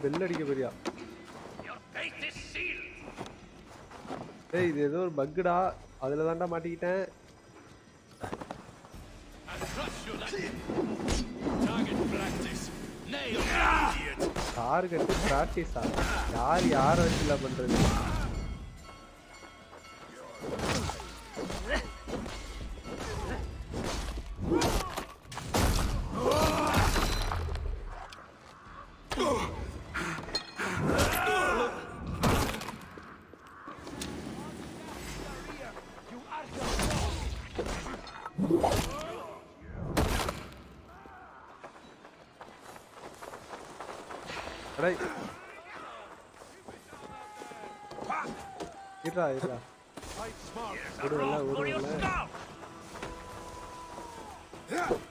B: Bell அடிக்க போறியா? ஏய் இது ஏதோ ஒரு பக்குடா, அதுல தான்டா மாட்டிக்கிட்டேன். டார்கெட் பிராக்டிஸா? யார வச்சுல பண்றது?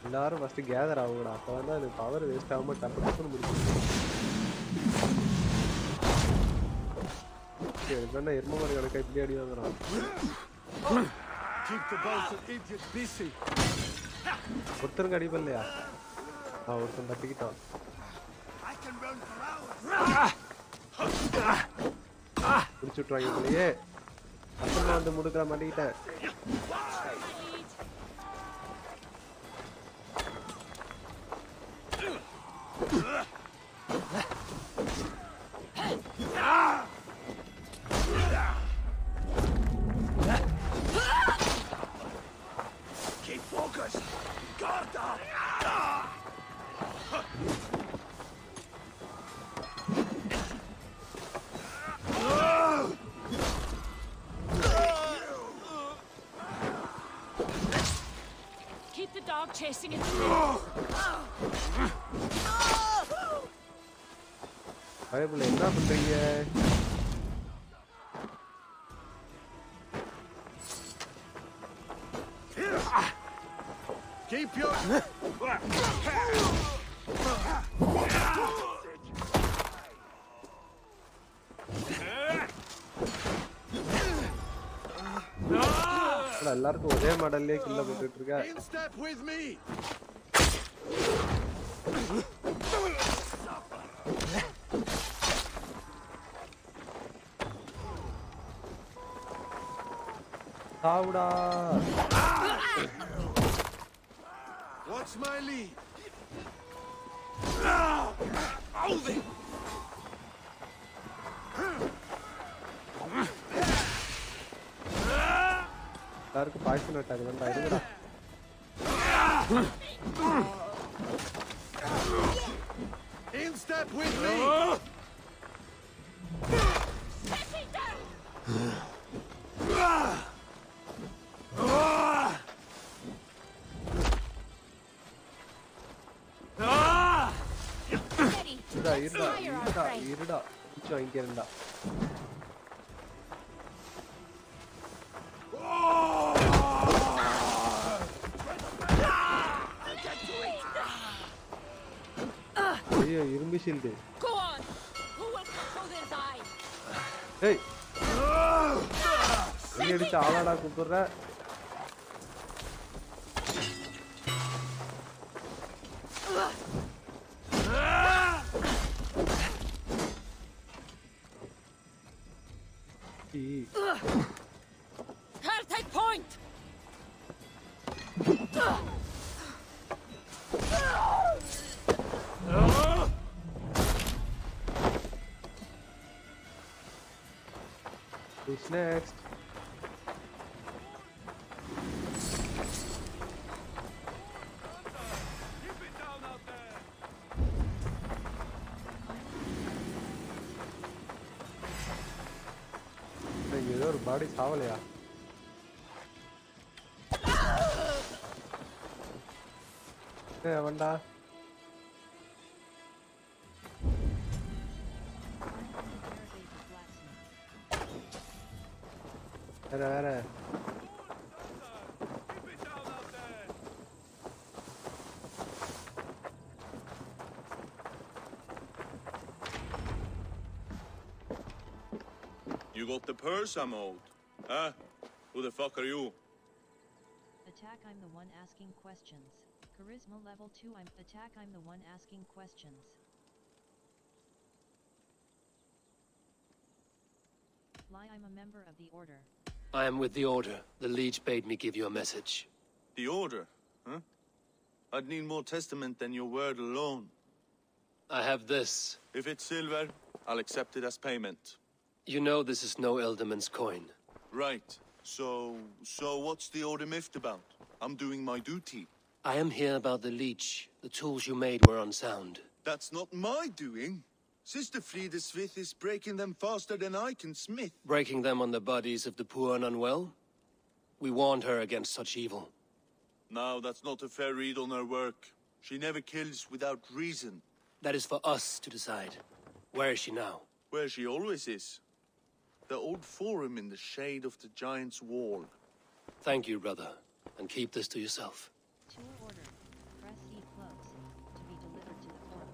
B: எல்லாரும் ஃபர்ஸ்ட் கேதர் ஆகுங்கடா, அப்பதான் அது பவர் வேஸ்ட் ஆகாம டப்பு டப்புன்னு முடிக்கும். என்ன எரும மாதிரி கணக்கா இப்படி அடி வாங்குறான். ஒருத்தருக்கு அடிப்பல்லையா? ஒருத்தன் தட்டிக்கிட்டான். பிடிச்சு விட்டுறாங்க போலயே. அப்புறமா வந்து முடுக்கிற மாட்டிக்கிட்டேன்.
K: Chasing it.
B: பயபுல என்ன பண்றீங்க?
J: Keep your
B: எல்லாருக்கும் ஒரே மாடல்லே கில்ல போட்டுட்டு இருக்க. சாவுடா.
J: What's my lead?
B: எல்லாருக்கும் பாய்சன் அட்டாக் தான்டா இருங்கடா.
J: In step with me.
B: இருடா கொஞ்சம் இங்க இருந்தா. ஐயோ இரும்பு ஷீல்டு. ஏய் நீ அடிச்சு ஆளாடா குப்புற.
K: Take point.
B: Who's next? ஏதோ ஒரு பாடி சாவலையா? வண்டா வேற
J: You got the purse I'm owed. Huh? Who the fuck are you?
F: Attack, I'm the one asking questions. Charisma level 2, I'm attack, I'm the one asking questions. Lie, I'm a member of the Order.
G: I am with the Order. The Leech bade me give you a message.
J: The Order? Huh? I'd need more testament than your word alone.
G: I have this.
J: If it's silver, I'll accept it as payment.
G: You know this is no Elderman's coin.
J: Right. So what's the Order miffed about? I'm doing my duty.
G: I am here about the Leech. The tools you made were unsound.
J: That's not my doing. Sister Frida Smith is breaking them faster than I can smith.
G: Breaking them on the bodies of the poor and unwell? We warned her against such evil.
J: No, that's not a fair read on her work. She never kills without reason.
G: That is for us to decide. Where is she now?
J: Where she always is. The old forum in the shade of the giant's wall.
G: Thank you, brother. And keep this to yourself.
F: To order. Press E close. To be delivered to the forum.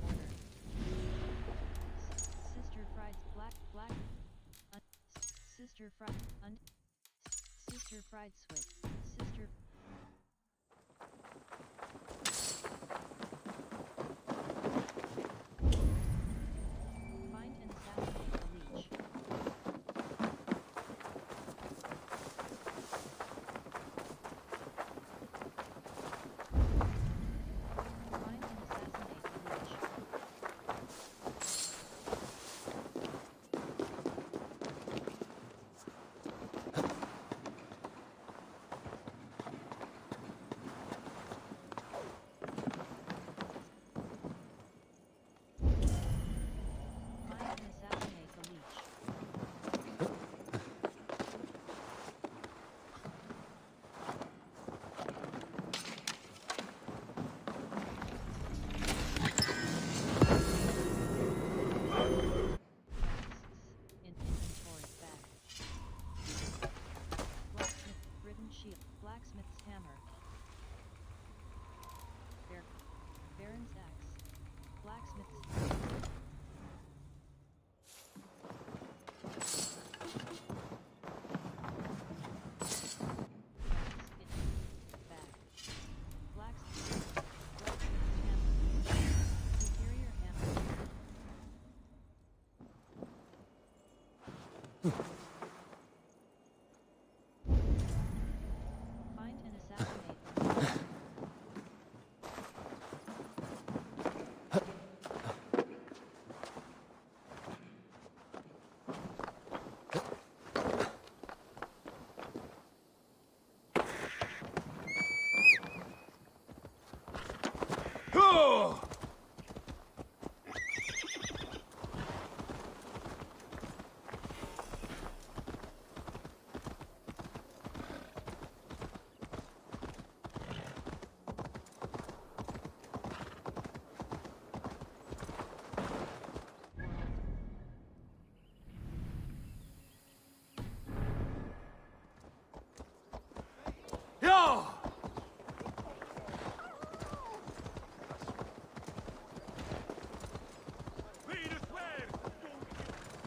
F: Order. Sister fried black. Sister fried Sister fried swift. Sister. Find and assassinate the Leech. Find and assassinate the Leech. Find and assassinate the Leech. In inventory bag. Blacksmith, ribbon shield, blacksmith's hammer. Baron's axe. Blacksmith's bag. Blacksmith's hammer. Superior hammer. Find and assassinate.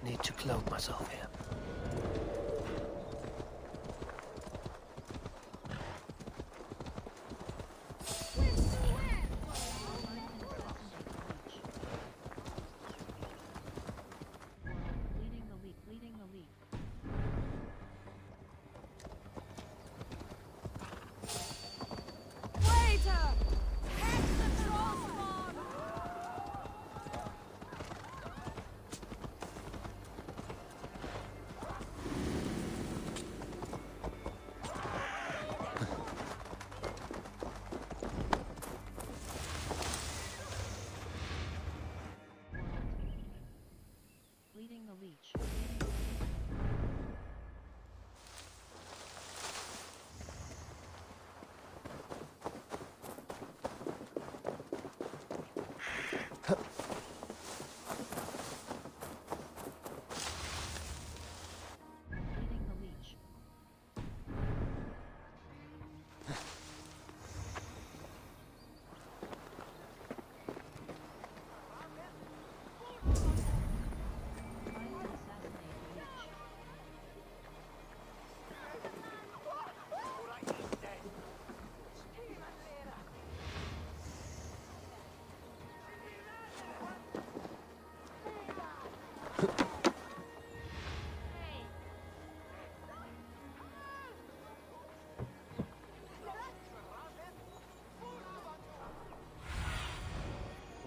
G: need to clothe myself here.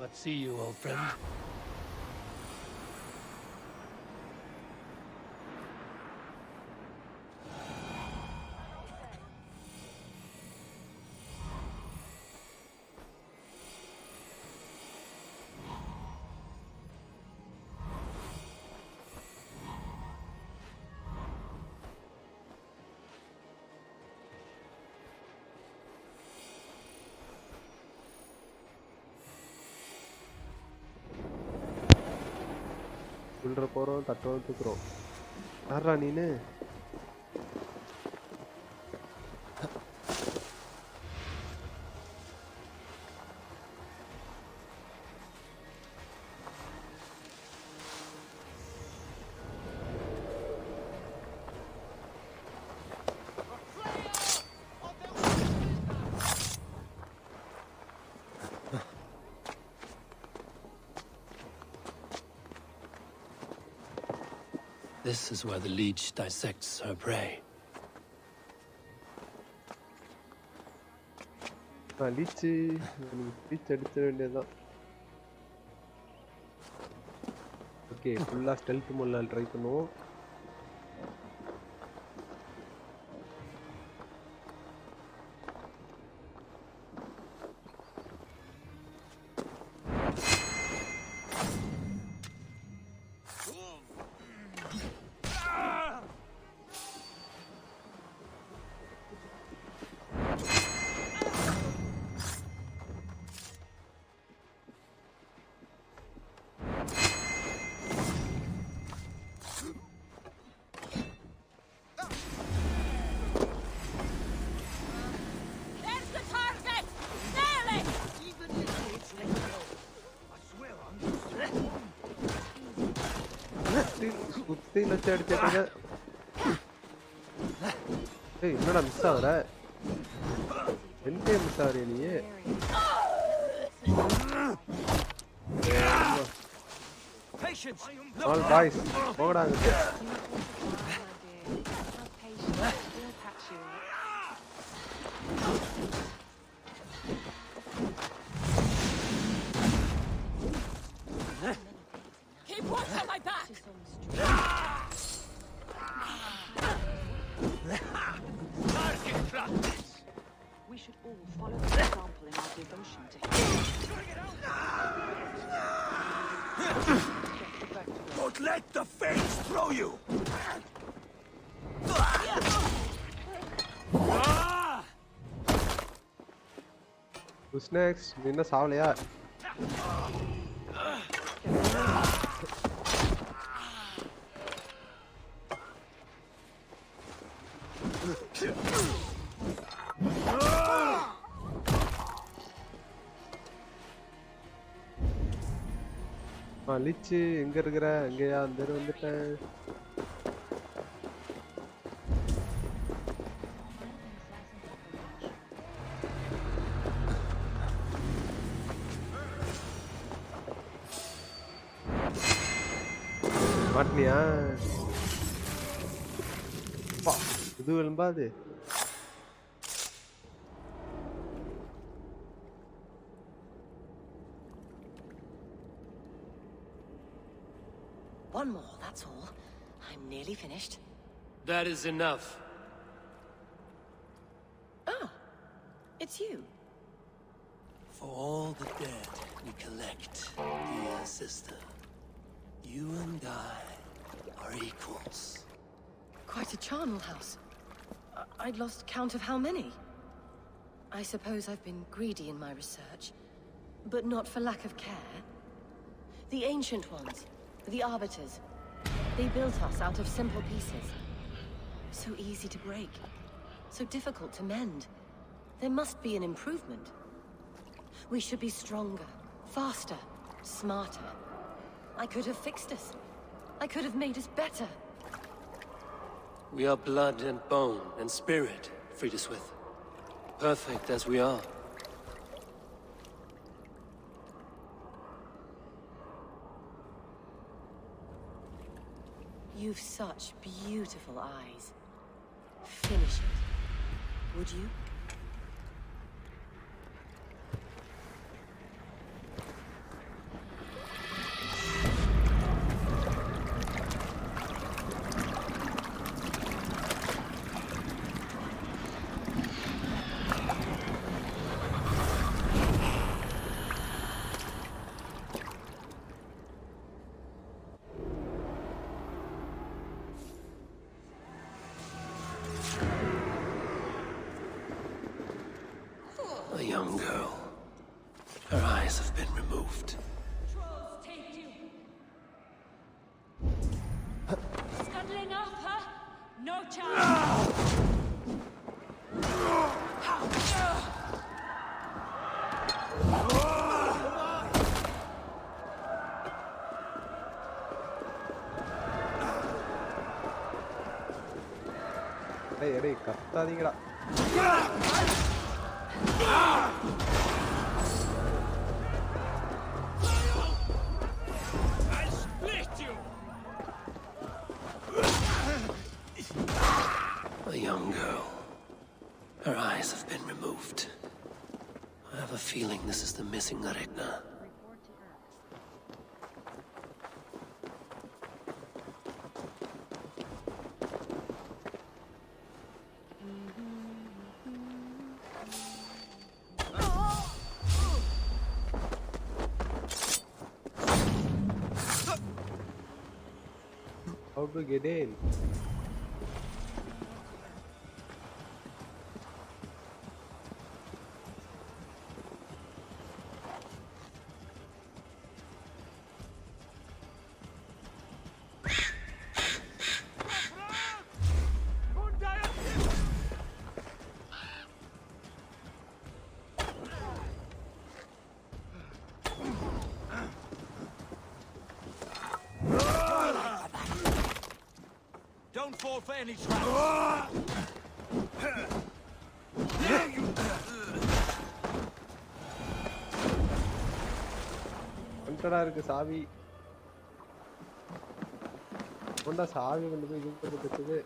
G: Let's see you, old friend.
B: உள்ள போறோம் தட்டுறோம் தூக்குறோம். யாரா நீனு?
G: This is where the leech dissects her prey.
B: Leech அடிச்ச வேண்டியதுதான். Okay, ஃபுல்லா stealth மோட்ல try பண்ணுவோம். சுத்தி வச்சு அடிச்சது. ஏய், என்னடா மிஸ் ஆகுற? என்கே மிஸ் ஆகுறிய நீ? ஆல் பாய்ஸ் போடாங்க.
I: Don't let the fates throw you!
B: Who's next? Ninna savலையா? லிச்சு எங்க இருக்கிற? அங்கேயா? அந்த வந்துட்டேன். மாட்டினியா? இது விளம்பா அது?
K: One more, that's all. I'm nearly finished.
G: That is enough.
K: Ah, it's you.
G: For all the dead we collect, dear sister, you and I are equals.
K: Quite a charnel house. I'd lost count of how many. I suppose I've been greedy in my research, but not for lack of care. The ancient ones, the arbiters, they built us out of simple pieces. So easy to break, so difficult to mend. There must be an improvement. We should be stronger, faster, smarter. I could have fixed us. I could have made us better.
G: We are blood and bone and spirit, Friedeswith. Perfect as we are.
K: You've such beautiful eyes. Finish it. Would you?
G: A young girl. Her eyes have been removed.
M: Trolls take you. Scuttling up, huh? No chance.
B: Hey, கத்தாதீங்கடா.
I: I'll split you!
G: A young girl. Her eyes have been removed. I have a feeling this is the missing Regna.
B: How to get in?
L: Don't fall for any trap.
B: கண்டடா இருக்கு சாவி. கொண்டா சாவி கொண்டு போய் use பண்ணிட்டு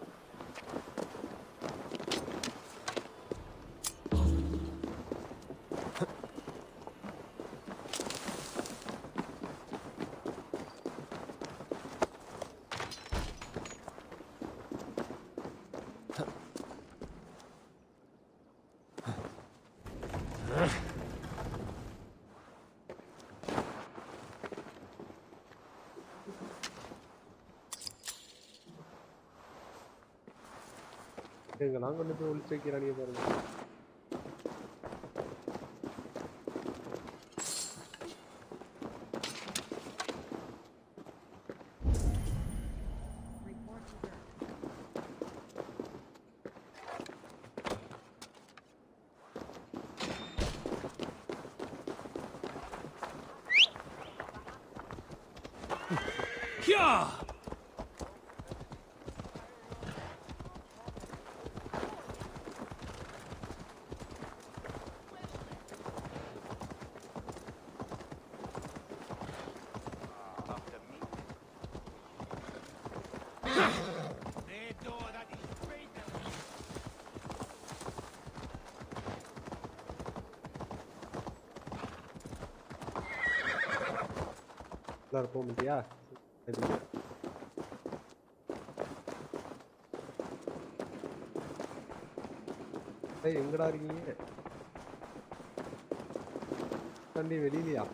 B: எங்கெல்லாம் கொண்டு போய் ஒளிச்சு வைக்கிறானே பாருங்க.
G: Yeah!
B: உள்ளார போக முடியா? ஏய் எங்கடா இருக்கீங்க? தண்டி வெளியிலயா?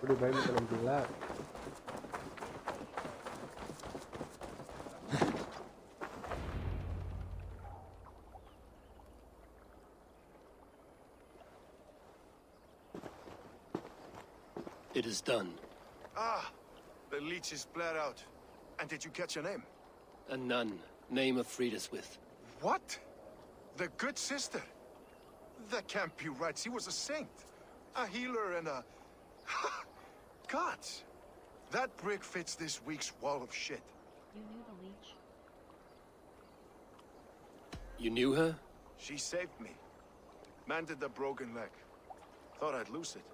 B: இப்படி பயந்து பண்ணிட்டீங்களா?
G: It is done.
J: Ah, the leech is bled out. And did you catch a name?
G: A nun. Name of freed us with.
J: What? The good sister? That can't be right. She was a saint. A healer and a... Gods! That brick fits this week's wall of shit.
F: You knew the leech?
G: You knew her?
J: She saved me. Mended the broken leg. Thought I'd lose it.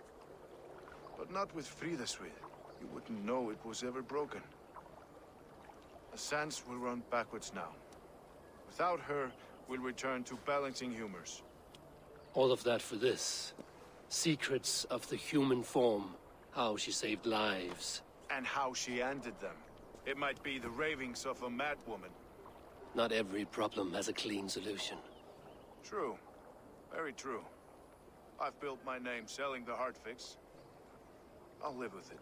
J: But not with Fridaswith. You wouldn't know it was ever broken. The sands will run backwards now. Without her, we'll return to balancing humors.
G: All of that for this. Secrets of the human form. How she saved lives.
J: And how she ended them. It might be the ravings of a madwoman.
G: Not every problem has a clean solution.
J: True. Very true. I've built my name selling the heart fix. I'll live with it.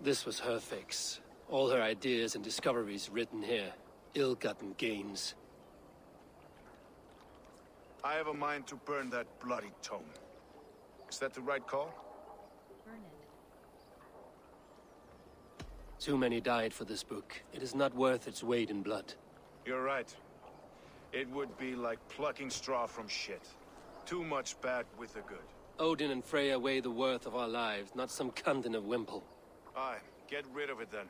G: This was her fix. All her ideas and discoveries written here. Ill-gotten gains.
J: I have a mind to burn that bloody tome. Is that the right call?
F: Burn it.
G: Too many died for this book. It is not worth its weight in blood.
J: You're right. It would be like plucking straw from shit. Too much bad with the good.
G: Odin and Freya weigh the worth of our lives, not some cunt in a wimple.
J: Aye, get rid of it then.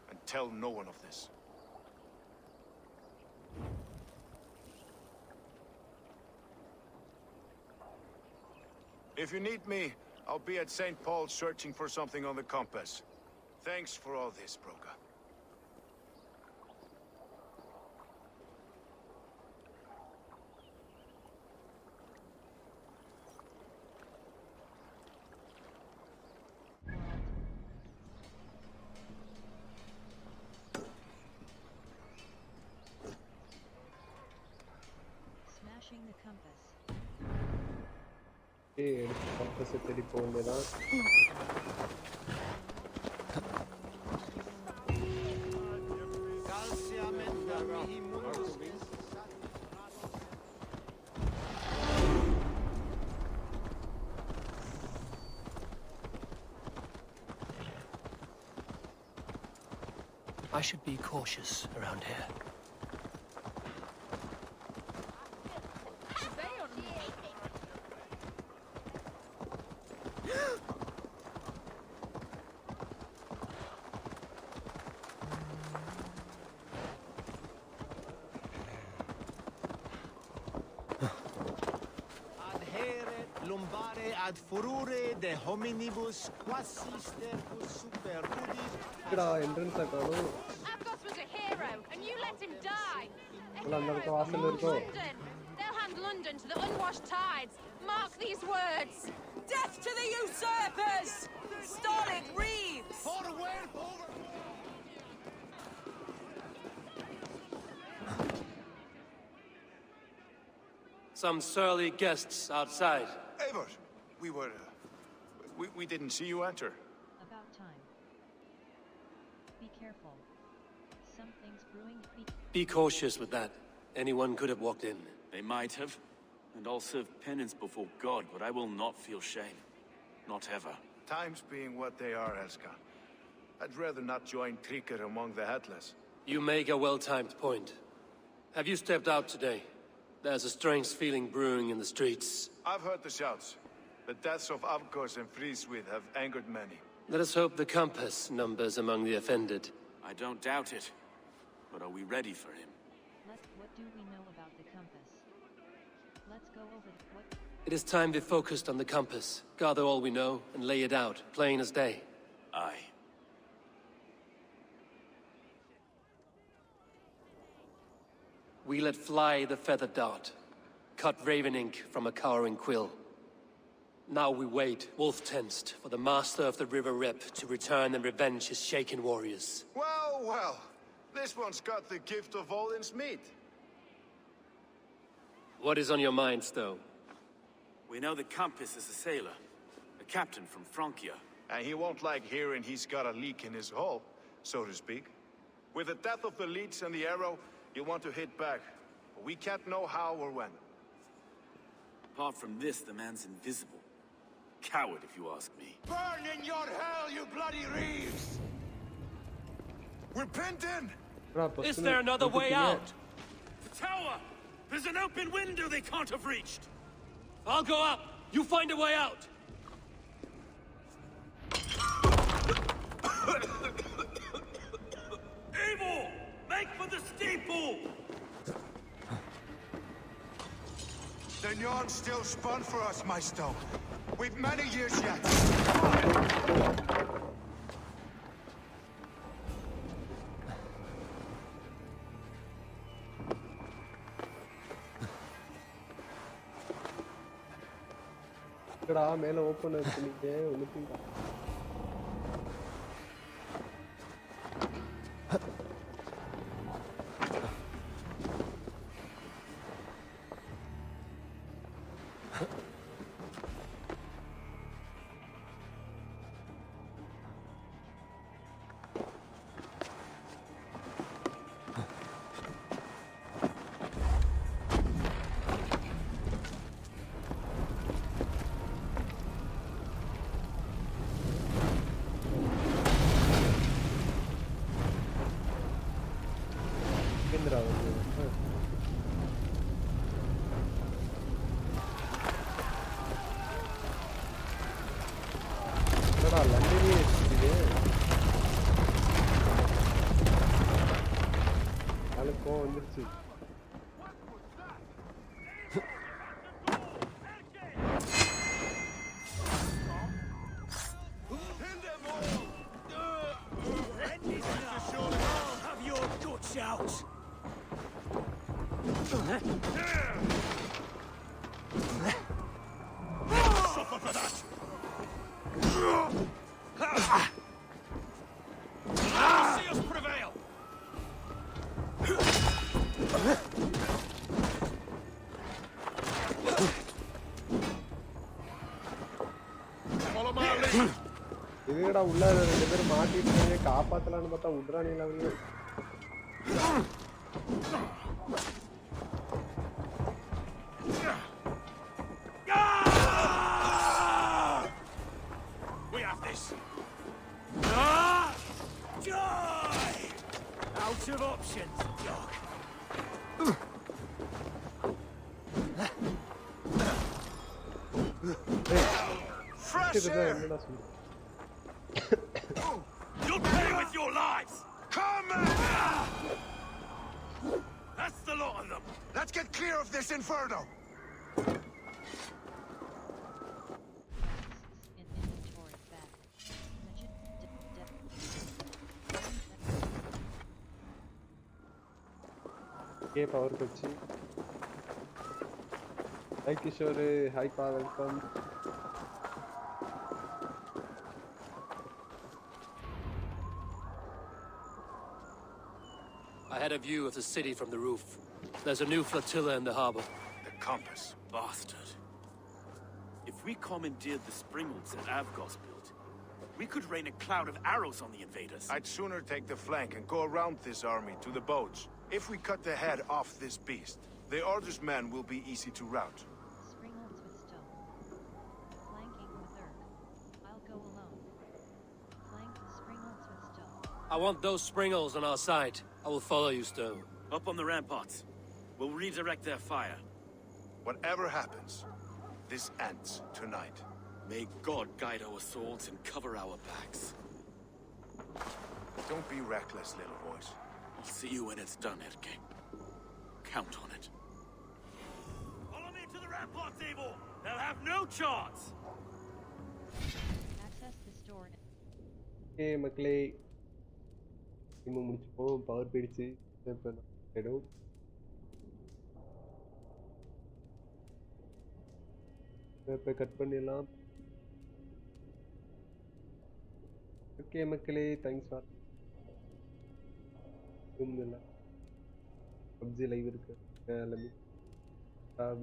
J: And tell no one of this. If you need me, I'll be at St. Paul's searching for something on the compass. Thanks for all this, Broca.
F: Smashing the compass.
B: ஏய் எடுத்து கம்பஸை தேடி போக வேண்டியதான்.
G: I should be cautious around here.
I: ad furore de hominibus quasi stercus super rudis.
B: Entrance காணோம்.
D: Argos was a hero, and you let him die.
B: London.
D: They'll hand London to the unwashed tides. Mark these words.
E: Death to the usurpers! Stalin breathes!
I: Forward, over!
G: Some surly guests outside.
J: Eivor, we didn't see you enter.
F: About time. Be careful. Something's brewing.
G: Be cautious with that. Anyone could have walked in.
A: They might have, and I'll serve penance before God, but I will not feel shame. Not ever.
J: Times being what they are, Elskan. I'd rather not join Tricker among the headless.
G: You make a well-timed point. Have you stepped out today? There's a strange feeling brewing in the streets.
J: I've heard the shouts. The deaths of Avgos and Frieswith have angered many.
G: Let us hope the compass numbers among the offended.
A: I don't doubt it. But are we ready for him?
F: What do we know about the compass? Let's go over what...
G: It is time we focused on the compass. Gather all we know and lay it out, plain as day.
A: Aye.
G: We let fly the feathered dart. Cut raven ink from a cowering quill. Now we wait, wolf-tensed, for the master of the River Rep to return and revenge his shaken warriors.
J: Well, well. This one's got the gift of Odin's meat.
G: What is on your minds, though?
A: We know the compass is a sailor. A captain from Francia.
J: And he won't like hearing he's got a leak in his hull, so to speak. With the death of the leech and the arrow, you want to hit back. But we can't know how or when.
A: Apart from this, the man's invisible. Coward, if you ask me.
I: Burn in your hell, you bloody reeves! We're pinned in!
G: Is there another way out?
A: The tower! There's an open window they can't have reached!
G: I'll go up! You find a way out!
A: Eivor! Make for the steeple!
I: The yarn's still spun for us, Maisto. We've many years yet.
B: இருக்கடா மேல open பண்ணிட்டே ஒளிப்பிங்க இதுடா உள்ள ரெண்டு பேர் மாட்டிட்டாங்க காப்பாத்தலாம்னு பார்த்தா உட்றானீல அவங்க
A: We have this. Die! Out of options, dog.
J: Fresh air!
A: You'll pay with your lives!
J: Come on!
A: That's the lot of them!
I: Let's get clear of this inferno!
B: Okay, power kochi. Hi Kishore, hi Pa, welcome.
G: I had a view of the city from the roof. There's a new flotilla in the harbor.
J: The compass.
A: Bastard. If we commandeered the springholds that Avgos built, We could rain a cloud of arrows on the invaders.
J: I'd sooner take the flank and go around this army to the boats. If we cut the head off this beast, the Order's men will be easy to rout.
F: Springholds with stone. Flanking with Urk. I'll go alone. Flank the Springholds with stone.
G: I want those Springholds on our side. I will follow you, Stowe.
A: Up on the ramparts. We'll redirect their fire.
J: Whatever happens, this ends tonight.
A: May God guide our swords and cover our backs.
J: Don't be reckless, little voice.
A: I'll see you when it's done, Erke. Count on it. Follow me to the ramparts, Eivor! They'll have no chance!
F: Access the store.
B: Okay, மக்களே இன்னும் முடிச்சுப்போம். Power போயிடுச்சு. இப்போ ஆயிடும். இப்போ cut பண்ணிடலாம். Okay மக்களே, thanks for PUBG live இருக்கு.